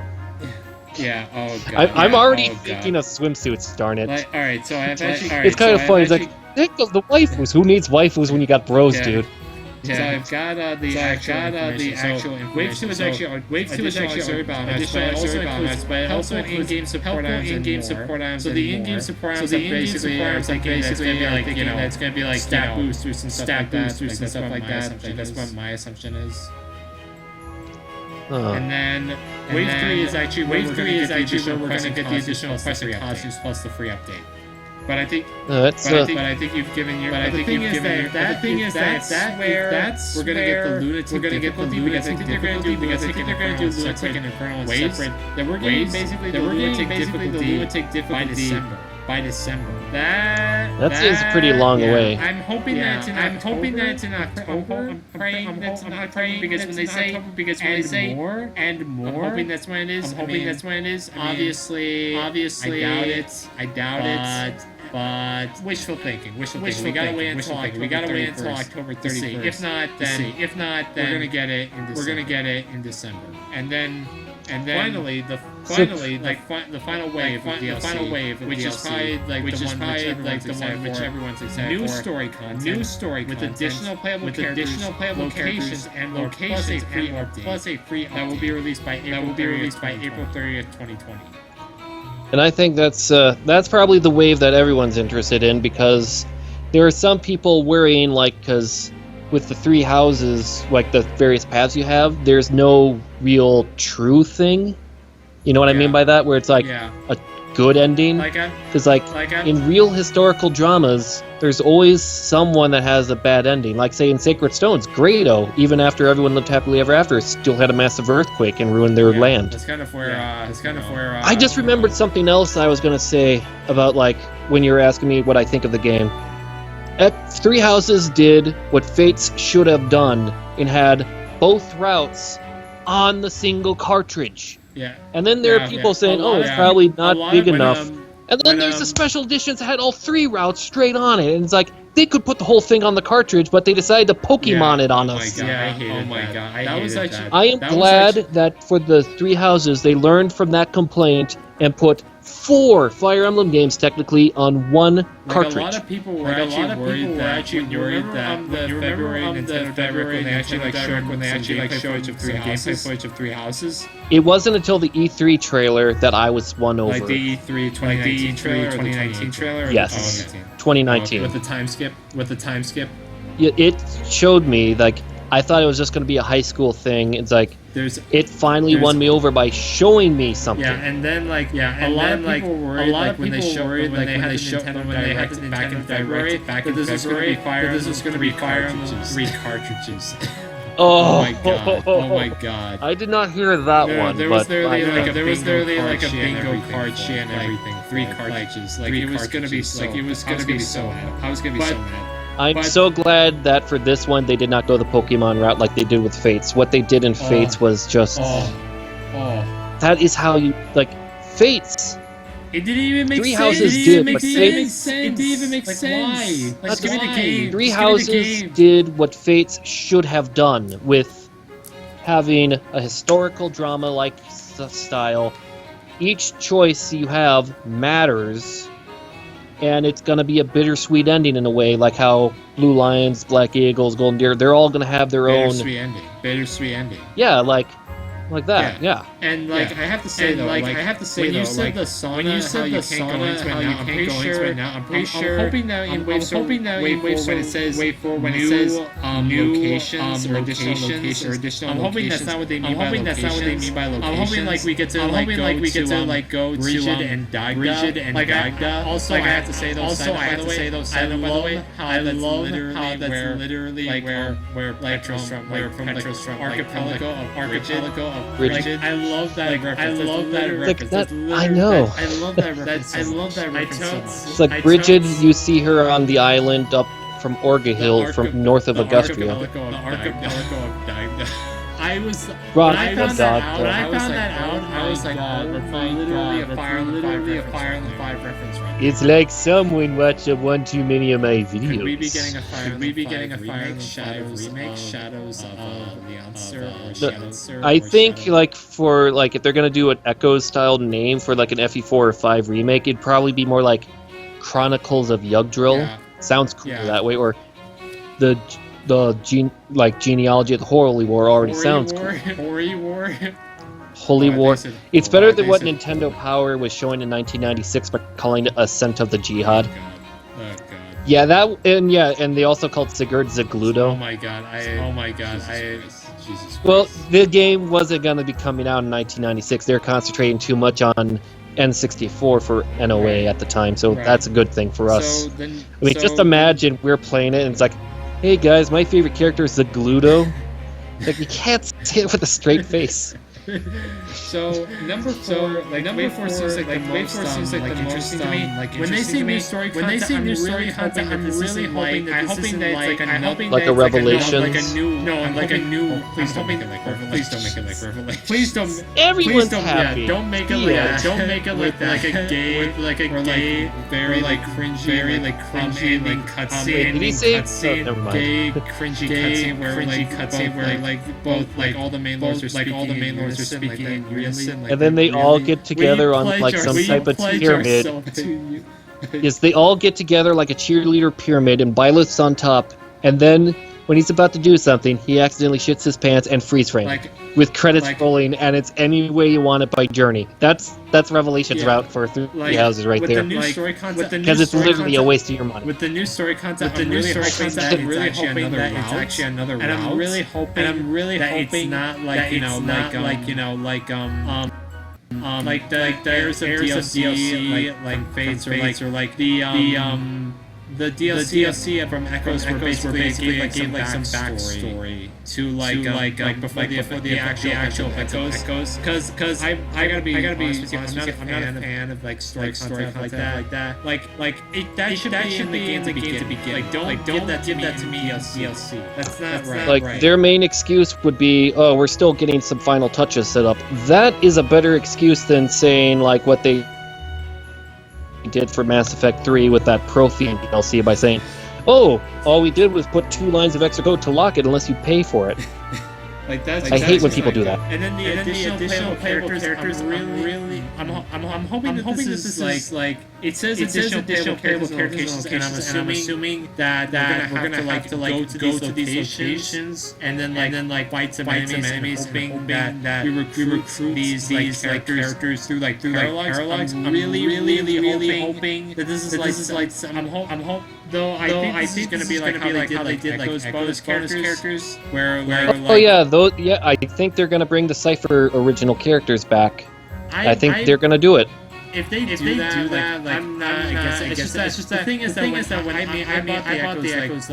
Yeah. Oh god. I'm already thinking of swimsuits. Darn it. Alright, so I've actually. It's kind of funny. It's like, think of the waifus. Who needs waifus when you got bros, dude? Yeah. So I've got the actual information. Wave 2 is actually additional, but also in-game support items. So the in-game support items are basically it's gonna be like stat boosters and stuff like that. That's what my assumption is. And then Wave 3 is actually where we're gonna get the additional quest costumes plus the free update. But I think, I think you've given your. But the thing is that we're gonna get the lunatic difficulty because I think they're gonna do lunatic and infernal separate. That we're getting basically the lunatic difficulty by December. That seems pretty long away. I'm hoping that it's in October. I'm praying that's in October because when they say more, I'm hoping that's when it is. Obviously, I doubt it. But wishful thinking. We gotta wait until October 31st. If not, then we're gonna get it in December. And then finally the final wave of DLC, which is probably the one which everyone's excited for. New story content with additional playable characters and locations plus a free update that will be released by April 30th, 2020. And I think that's probably the wave that everyone's interested in, because there are some people worrying, like, because with the 3 houses, like the various paths you have, there's no real true thing. You know what I mean by that? Where it's like a good ending. Because in real historical dramas, there's always someone that has a bad ending. Like, say, in Sacred Stones, Grado, even after everyone lived happily ever after, still had a massive earthquake and ruined their land. That's kind of where. I just remembered something else I was going to say about, like, when you were asking me what I think of the game. 3 Houses did what Fates should have done and had both routes on the single cartridge. Yeah. And then there are people saying, it's probably not big enough. And then there's the special editions that had all 3 routes straight on it. And it's like, they could put the whole thing on the cartridge, but they decided to Pokemon it on us. I am glad that for the 3 Houses, they learned from that complaint and put 4 Fire Emblem games technically on 1 cartridge. A lot of people were actually worried that the February Nintendo Direct when they actually showed some gameplay footage of 3 Houses. It wasn't until the E3 trailer that I was won over. Like the E3 2019 trailer? Yes, 2019. With the time skip? It showed me, like, I thought it was just going to be a high school thing. It's like, it finally won me over by showing me something. Yeah, and then a lot of people worried when they had the Nintendo back in February that this was going to be Fire Emblem 3 cartridges. Oh my god! I did not hear that one. There was literally like a bingo card sheet and everything. 3 cartridges. It was gonna be so bad. I was gonna be so mad. I'm so glad that for this one they did not go the Pokemon route like they did with Fates. What they did in Fates was just that is how you like Fates. It didn't even make Three sense. Houses It did, didn't but even Fates make sense. It didn't even make sense. Why? Like, give me the game. Three Just give me the Houses game. did what Fates should have done with having a historical drama like style. Each choice you have matters, and it's going to be a bittersweet ending in a way, like how Blue Lions, Black Eagles, Golden Deer, they're all going to have their own... Bittersweet ending. Yeah, like that, yeah. And I have to say though, when you said the sauna, when you said the sauna, how you can't go into it now, I'm pretty sure. I'm hoping that in Wave 4 when it says new locations or additional locations, I'm hoping that's not what they mean by locations. I'm hoping like we get to go to Rigid and Dagda. Also, I have to say though, I love how that's literally where Petros from Archipelago of Rigid. I love that reference. I know. I love that reference so much. It's like Rigid, you see her on the island up from Orga Hill, from north of Augustria. The archipelago of Dagda. I was When I found that out, I was like, oh, that's literally a Fire on the 5 reference right It's like someone watched one too many of my videos. Could we be getting a Fire on the 5 remake Shadows of the Answer? I think like for like if they're gonna do an Echo style name for like an FE4 or 5 remake, it'd probably be more like Chronicles of Yggdrasil. Yeah. Sounds cool that way, or the genealogy of the Holy War already sounds cool. Holy War. It's better than what Nintendo Power was showing in 1996 by calling it Ascent of the Jihad. Oh god. Yeah, and they also called Sigurd Zagludo. Oh my god. Jesus Christ. Well, the game wasn't going to be coming out in 1996. They were concentrating too much on N64 for NOA at the time, so that's a good thing for us. Just imagine we're playing it and it's like, hey guys, my favorite character is Zagludo. Like, you can't say it with a straight face. So number 4 seems like the most interesting to me. When they say new story content, I'm really hoping that this isn't like like a Revelation. Please don't make it like Revelation. Please don't. Everyone's happy. Yeah, don't make it like a gay, very cringy ending cutscene. Did he say? Never mind. Gay, cringy cutscene where both all the main lords are speaking in unison. And then they all get together on like some type of pyramid. Yes, they all get together like a cheerleader pyramid, and Byleth's on top. And then when he's about to do something, he accidentally shits his pants and freeze frame with credits rolling, and it's Any Way You Want It by Journey. That's Revelation's route for Three Houses right there. Because it's literally a waste of your money. With the new story concept, I'm really hoping that it's actually another route. And I'm really hoping that it's not like there's a DLC like Fates or like the DLC from Echoes were basically gave like some backstory to before the actual Echoes. Because I gotta be honest with you, I'm not a fan of like story content like that. That should be in the game to begin. Like don't give that to me DLC. That's not right. Like their main excuse would be, oh, we're still getting some final touches set up. That is a better excuse than saying like what they did for Mass Effect 3 with that Prothean DLC by saying, oh, all we did was put 2 lines of extra code to lock it unless you pay for it. I hate when people do that. And then the additional playable characters, I'm hoping that this is like it says additional playable characters, and I'm assuming that we're gonna have to go to these locations and then fight some enemies, hoping that we recruit these characters through paralogs. I'm really hoping that this is like I'm hoping. Though I think it's gonna be like how they did those bonus characters, where I think they're gonna bring the Cypher original characters back. I think they're gonna do it. If they do that, I'm not. It's just that the thing is that when I bought the Echoes,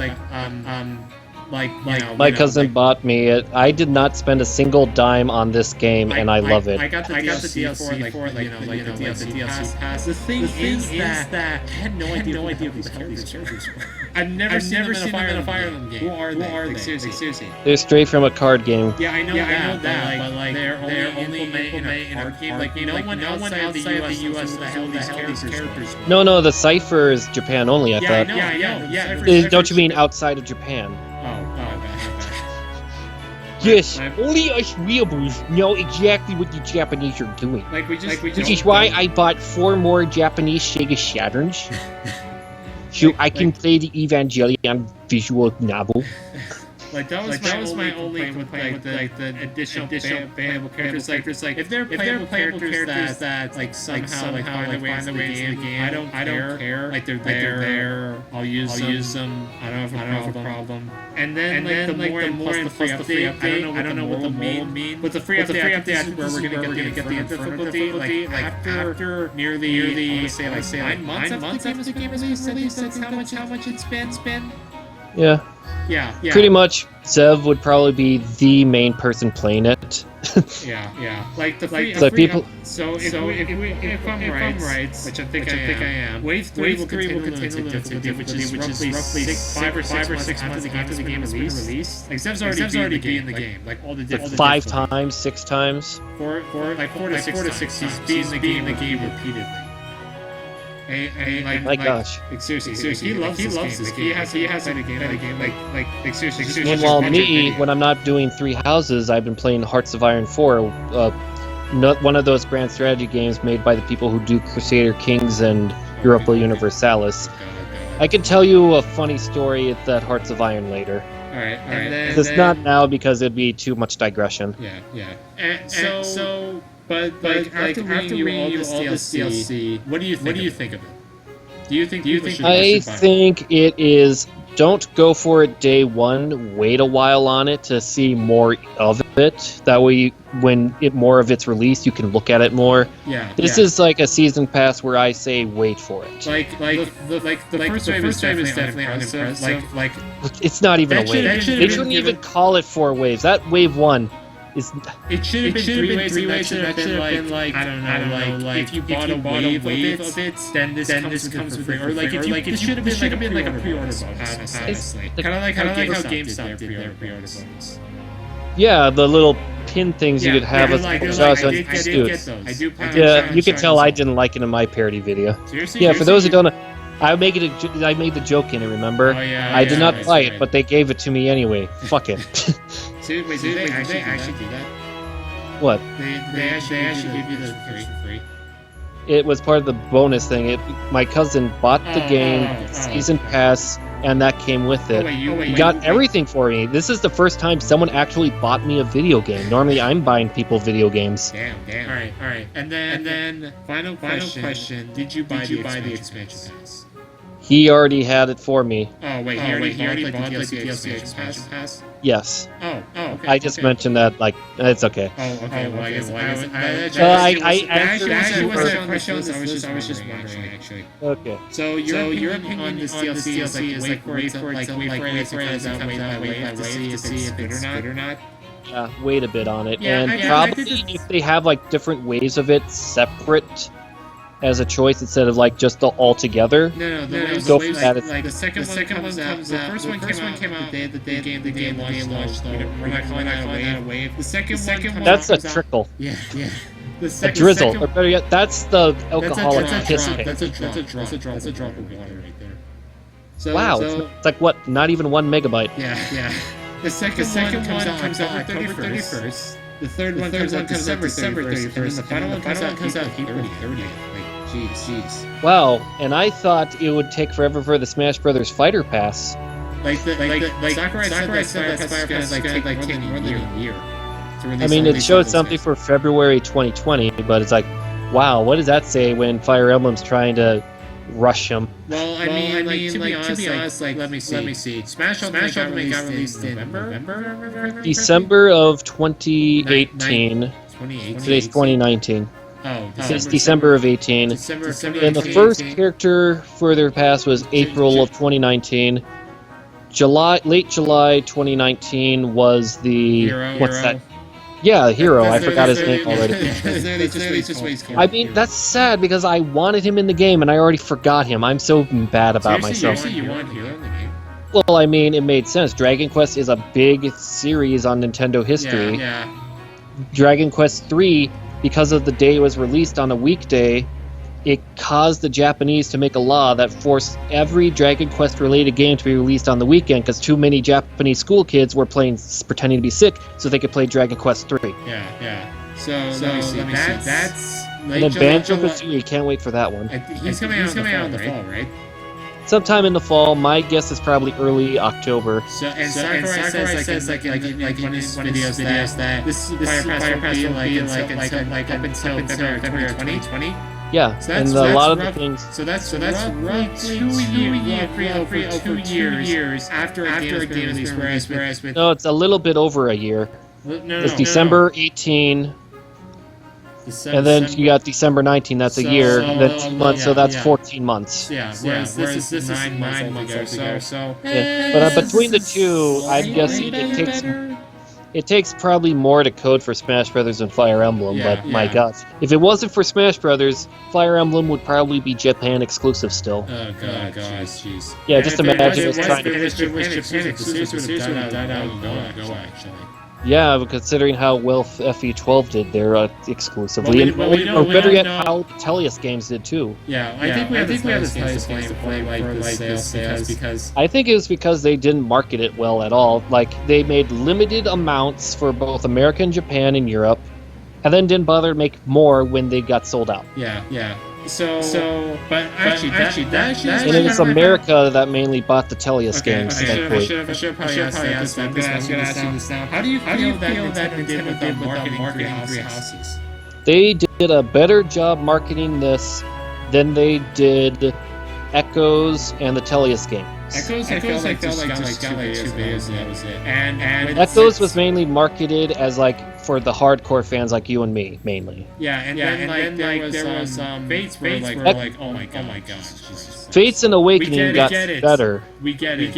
My cousin bought me it. I did not spend a single dime on this game, and I love it. I got the DLC for it, the DLC pass. The thing is that I had no idea who the characters were. I've never seen them in a Fire Emblem game. Who are they? Seriously. They're straight from a card game. Yeah, I know that, but they're only implemented in a card game. Like, no one outside the US these characters. No, the Cypher is Japan only, I thought. I know. Yeah. Don't you mean outside of Japan? Yes, only us weeaboos know exactly what the Japanese are doing. Which is why I bought 4 more Japanese Sega Saturns. So I can play the Evangelion visual novel. That was my only complaint with the additional playable characters. Like if they're playable characters that somehow find their way into the game, I don't care. Like they're there. I'll use them. I don't have a problem. And then the more plus the free update. I don't know what the mean. With the free update, this is where we're gonna get the difficulty. Like after nearly say 9 months after the game release, that's how much it's been. Yeah. Pretty much, Zev would probably be the main person playing it. Yeah. Like the free, people. So if I'm right, which I think I am, Wave 3 will continue the difficulty, which is roughly 5 or 6 months after the game is released. Like Zev's already be in the game. Like all the 5 times, 6 times. 4 to 6 times. He's being in the game repeatedly. My gosh. Seriously, he loves this game. He has a game. Like seriously. Meanwhile, me, when I'm not doing 3 houses, I've been playing Hearts of Iron 4, one of those grand strategy games made by the people who do Crusader Kings and Europa Universalis. I can tell you a funny story at that Hearts of Iron later. All right. It's not now because it'd be too much digression. Yeah. But after reading all this DLC, what do you think of it? Do you think I think it is. Don't go for it day one. Wait a while on it to see more of it. That way, when more of it's released, you can look at it more. This is like a season pass where I say wait for it. The first wave is definitely unimpressive. Like it's not even a wave. They shouldn't even call it 4 waves. That wave 1. It should have been 3 waves, and that should have been like I don't know, like if you bought a wave of it, then this comes with free. Or like it should have been like a pre-order bonus, honestly. Kind of like how GameStop did their pre-order bonus. Yeah, the little pin things you could have as Jaws on Stoots. Yeah, you can tell I didn't like it in my parody video. Yeah, for those who don't know, I made the joke in it, remember? I did not buy it, but they gave it to me anyway. Fuck it. Did they actually do that? What? They actually give you the for free? It was part of the bonus thing. My cousin bought the game, season pass, and that came with it. He got everything for me. This is the first time someone actually bought me a video game. Normally, I'm buying people video games. Damn. All right. And then final question. Did you buy the expansion pass? He already had it for me. Oh wait, he already bought the DLC expansion pass? Yes. Oh, okay. I just mentioned that, like, it's okay. Oh, okay. Well, I guess I actually wasn't questions. I was just wondering, actually. Okay. So your opinion on this DLC is like wait for it as that wave to see if it's good or not. Yeah, wait a bit on it, and probably if they have like different waves of it separate as a choice instead of like just the all together. No. Go for that. Like the second one comes out. The first one came out the day the game launched. We're not calling that a wave. The second one. That's a trickle. Yeah. A drizzle, or better yet, that's the alcoholic piss cake. That's a drop of water right there. So, wow, it's like what? Not even 1 megabyte. Yeah. The second one comes out October 31st. The third one comes out December 31st. And the final one comes out April 30th. Jeez. Wow, and I thought it would take forever for the Smash Brothers Fighter Pass. Like Sakurai said that Fighter Pass is gonna take more than a year. I mean, it showed something for February 2020, but it's like, wow, what does that say when Fire Emblem's trying to rush them? Well, I mean, to be honest, like, let me see. Smash Ultimate got released in November? December of 2018. Today's 2019. Since December of 18. And the first character for their pass was April of 2019. late July 2019 was the what's that? Hero. Yeah, Hero. I forgot his name already. I mean, Hero. that's sad because I wanted him in the game and I already forgot him. I'm so bad about myself. Seriously, you want Hero in the game? Well, I mean, it made sense. Dragon Quest is a big series on Nintendo history. Yeah. Dragon Quest 3, because of the day it was released on a weekday, it caused the Japanese to make a law that forced every Dragon Quest related game to be released on the weekend because too many Japanese school kids were pretending to be sick so they could play Dragon Quest 3. Yeah. So let me see. That's And then Banjo-Kazooie, can't wait for that one. He's coming out in the fall, right? Sometime in the fall, my guess is probably early October. Sakurai says like in his videos that this Fire Pass will be like up until February 2020. Yeah, So and that's a lot of rough- the things. So that's roughly 2 years after a game is released. Whereas with No, it's a little bit over a year. It's no. December 18, and then you got December 19. That's a year. Then 2 months, so that's 14 months. Yeah, whereas this is 9 months ago. So Yeah. But between the two, I'm guessing it takes probably more to code for Smash Brothers than Fire Emblem. But my God, if it wasn't for Smash Brothers, Fire Emblem would probably be Japan exclusive still. Oh god, jeez. Yeah, just imagine it's trying to. The series would have died out ago, actually. Yeah, but considering how well FE12 did there exclusively, Well, we or better yet, know- how the Tellius games did too. Yeah, I think we have this Tellius games to play for the sales because I think it was because they didn't market it well at all. Like, they made limited amounts for both America and Japan and Europe, and then didn't bother to make more when they got sold out. yeah. But actually, And it was America that mainly bought the Tellius games. I thankfully. should probably ask that. I'm gonna ask you this now. How do you feel that Nintendo did with the marketing three houses? They did a better job marketing this than they did Echoes and the Tellius games. Echoes, I felt like just got like 2 videos and that was it. And Echoes was mainly marketed as like for the hardcore fans like you and me, mainly. then there was Fates were like oh my gosh, Jesus. Fates and Awakening We got get it. better. We get it.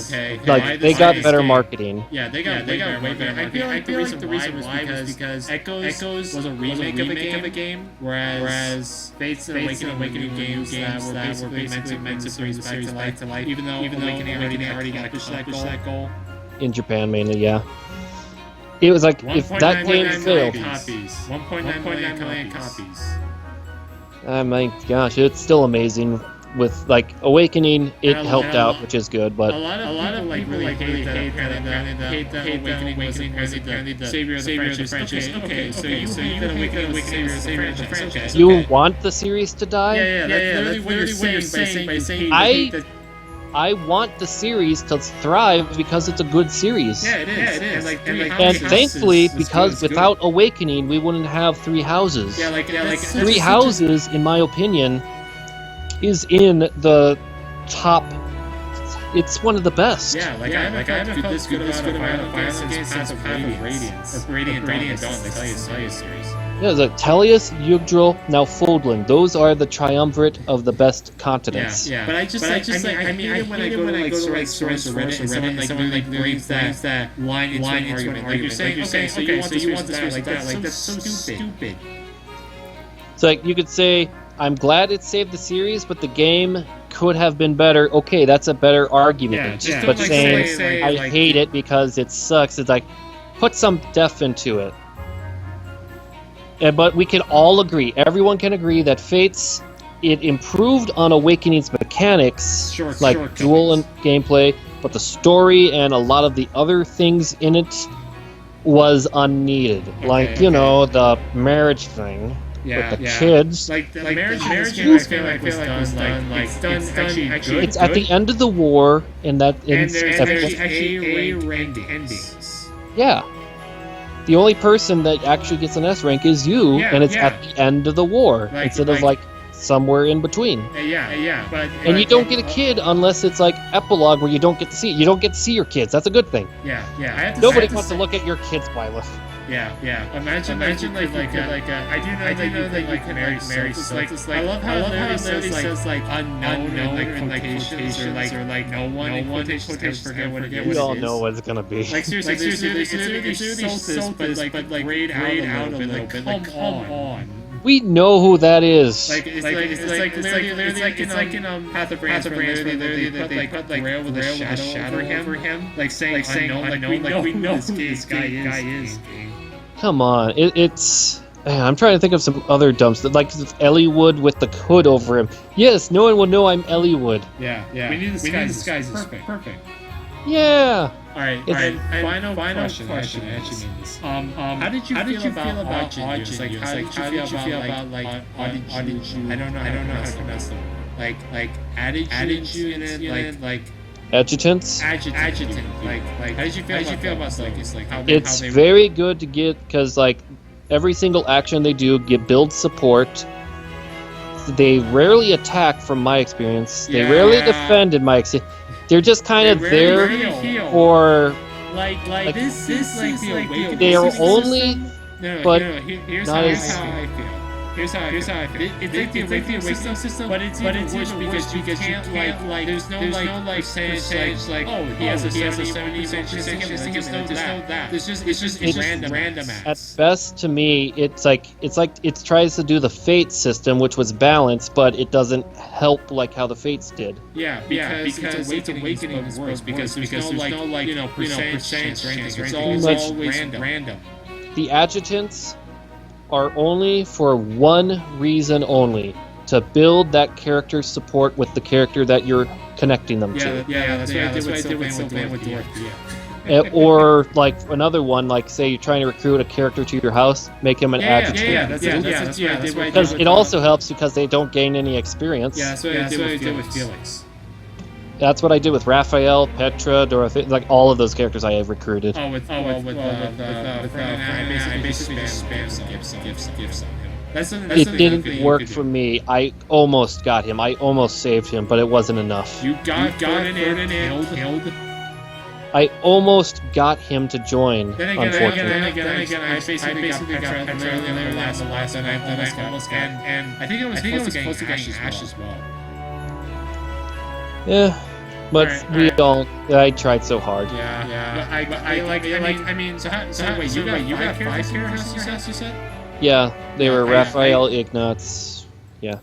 Okay. Like, they got better marketing. Yeah, they got way better marketing. I feel like the reason why was because Echoes was a remake of a game, whereas Fates and Awakening games that were basically meant to bring the series back to life. Even though Awakening already accomplished that goal. In Japan, mainly, yeah. It was like, if that game failed, 1.9 million copies. my gosh, it's still amazing. With, like, Awakening, it helped out, which is good, but A lot of people really hate that Awakening was apparently the savior of the franchise. Okay, so you think that Awakening was the savior of the franchise. you want the series to die? Yeah, that's literally what you're saying by saying I want the series to thrive because it's a good series. Yeah, it is. And thankfully, because without Awakening, we wouldn't have Three Houses. Three Houses, in my opinion, is in the top. It's one of the best. I haven't felt this good about Final Fantasy since Path of Radiance. Or Radiant Dawn, the Tellius series. Yeah, the Tellius, Yggdrasil, now Fodlan. Those are the triumvirate of the best continents. Yeah. But I hate it when I go to source or Reddit and someone brings that line into an argument. Like, you're saying, okay, so you want this like that. Like, that's so stupid. So, like, you could say, I'm glad it saved the series, but the game could have been better. Okay, that's a better argument. Yeah, but don't, saying, I hate it because it sucks, it's like, put some depth into it. But we can all agree, everyone can agree that Fates, it improved on Awakening's mechanics, dual and gameplay, but the story and a lot of the other things in it was unneeded. The marriage thing with the kids. Like the marriage game, I feel like was done. It's at the end of the war, and there's A rank endings. Yeah. The only person that actually gets an S rank is you, and it's at the end of the war, instead of like somewhere in between. And you don't get a kid unless it's like epilogue where you don't get to see it. You don't get to see your kids. That's a good thing. Nobody Nobody wants to look at your kids, Violet. Yeah. Imagine like I do know that you can marry Celtics. Like I love how Larry says like unknown in like quotations or like no one in quotations. Forget what it is. We all know what it's gonna be. Like seriously, it's really Solstice, but like grayed out a little bit. Like come on. We know who that is. It's like in Path of Brains where they put like Grail with a shadow over him, like saying unknown, we know who this guy is. Come on, it's. I'm trying to think of some other dumps that like Elliewood with the hood over him. Yes, no one will know I'm Elliewood. Yeah. We need this guy's perfect. Yeah. All right. Final question. Actually, this. How did you feel about Aujin? Like, how did you feel about like Aujin? I don't know how to pronounce them. Like adjutant, like Adjutants. Adjutant. Like how did you feel about those? Like how It's how they very good to get because like every single action they do builds support. They rarely attack, from my experience. They rarely defend, in my experience. They're just kind of there for like this is like the awakening. they are only, but here's not how as. I feel. Here's how I feel. It's like the awakening system, but it's even worse because you can't like there's no percentage like oh he has a 70% chance to hit. There's no that. It's just random acts. At best, to me, it's like it tries to do the fate system, which was balanced, but it doesn't help like how the fates did. Yeah, because it's awakening is worse because there's no like percentage chance or anything. It's always random. The adjutants are only for one reason only: to build that character's support with the character that you're connecting them to. Yeah, that's what I did with Dorothea. Or like another one, like say you're trying to recruit a character to your house, make him an adjutant. That's what I did. Because it also helps because they don't gain any experience. Yeah, that's what I did with Felix. That's what I did with Raphael, Petra, Dorothea, like all of those characters I have recruited. I basically just spam gifts on him. It didn't work for me. I almost got him. I almost saved him, but it wasn't enough. You got Ferdinand killed. I almost got him to join, unfortunately. Then again, I basically got Petra in there last and I almost got, and I think it was close to getting Ash as well. Yeah, but I tried so hard. Yeah. I mean, so wait, you got 5 characters, you said? Yeah, they were Raphael, Ignatz, yeah.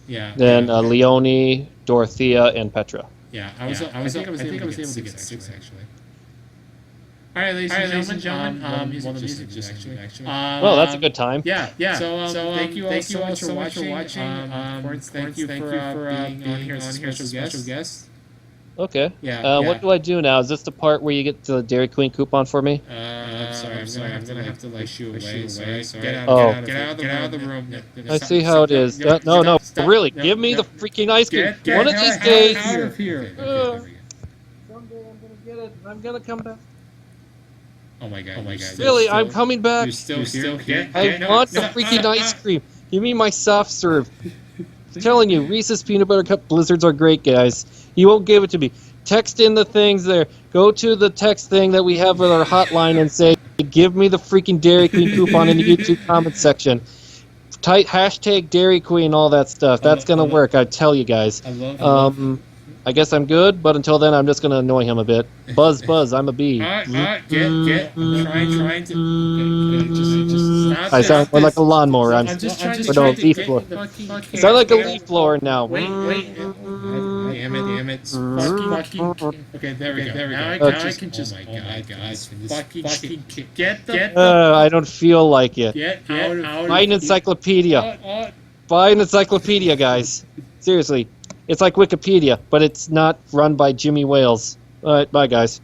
Then Yeah. Leone, Dorothea, and Petra. Yeah, I think I was able to get 6 actually. All right, ladies and gentlemen, the music just actually. Well, that's a good time. Yeah. So thank you all so much for watching. Qwernst, thank you for being on here as a special guest. Okay. Yeah. What do I do now? Is this the part where you get the Dairy Queen coupon for me? I'm sorry. I'm gonna have to like shoo away. Sorry. Get out of the room. I see how it is. No, really. Give me the freaking ice cream. One of these days. Out of here. Someday I'm gonna get it. I'm gonna come back. Oh my god. Really, I'm coming back. You're still here? I want the freaking ice cream. Give me my soft serve. I'm telling you, Reese's Peanut Butter Cup Blizzards are great, guys. He won't give it to me. Text in the things there. Go to the text thing that we have with our hotline and say, give me the freaking Dairy Queen coupon in the YouTube comment section. Type hashtag Dairy Queen, all that stuff. That's going to work, I tell you guys. I guess I'm good, but until then, I'm just going to annoy him a bit. Buzz, I'm a bee. Trying to just I sound more like a lawnmower. I'm just trying to leaf blower. I sound like a leaf blower now. Wait. Damn it. Fucking. Okay, there we go. Now I can just. Oh my god, guys. Fucking get the. I don't feel like it. Get out. Buy an encyclopedia. Buy an encyclopedia, guys. Seriously. It's like Wikipedia, but it's not run by Jimmy Wales. All right, bye, guys.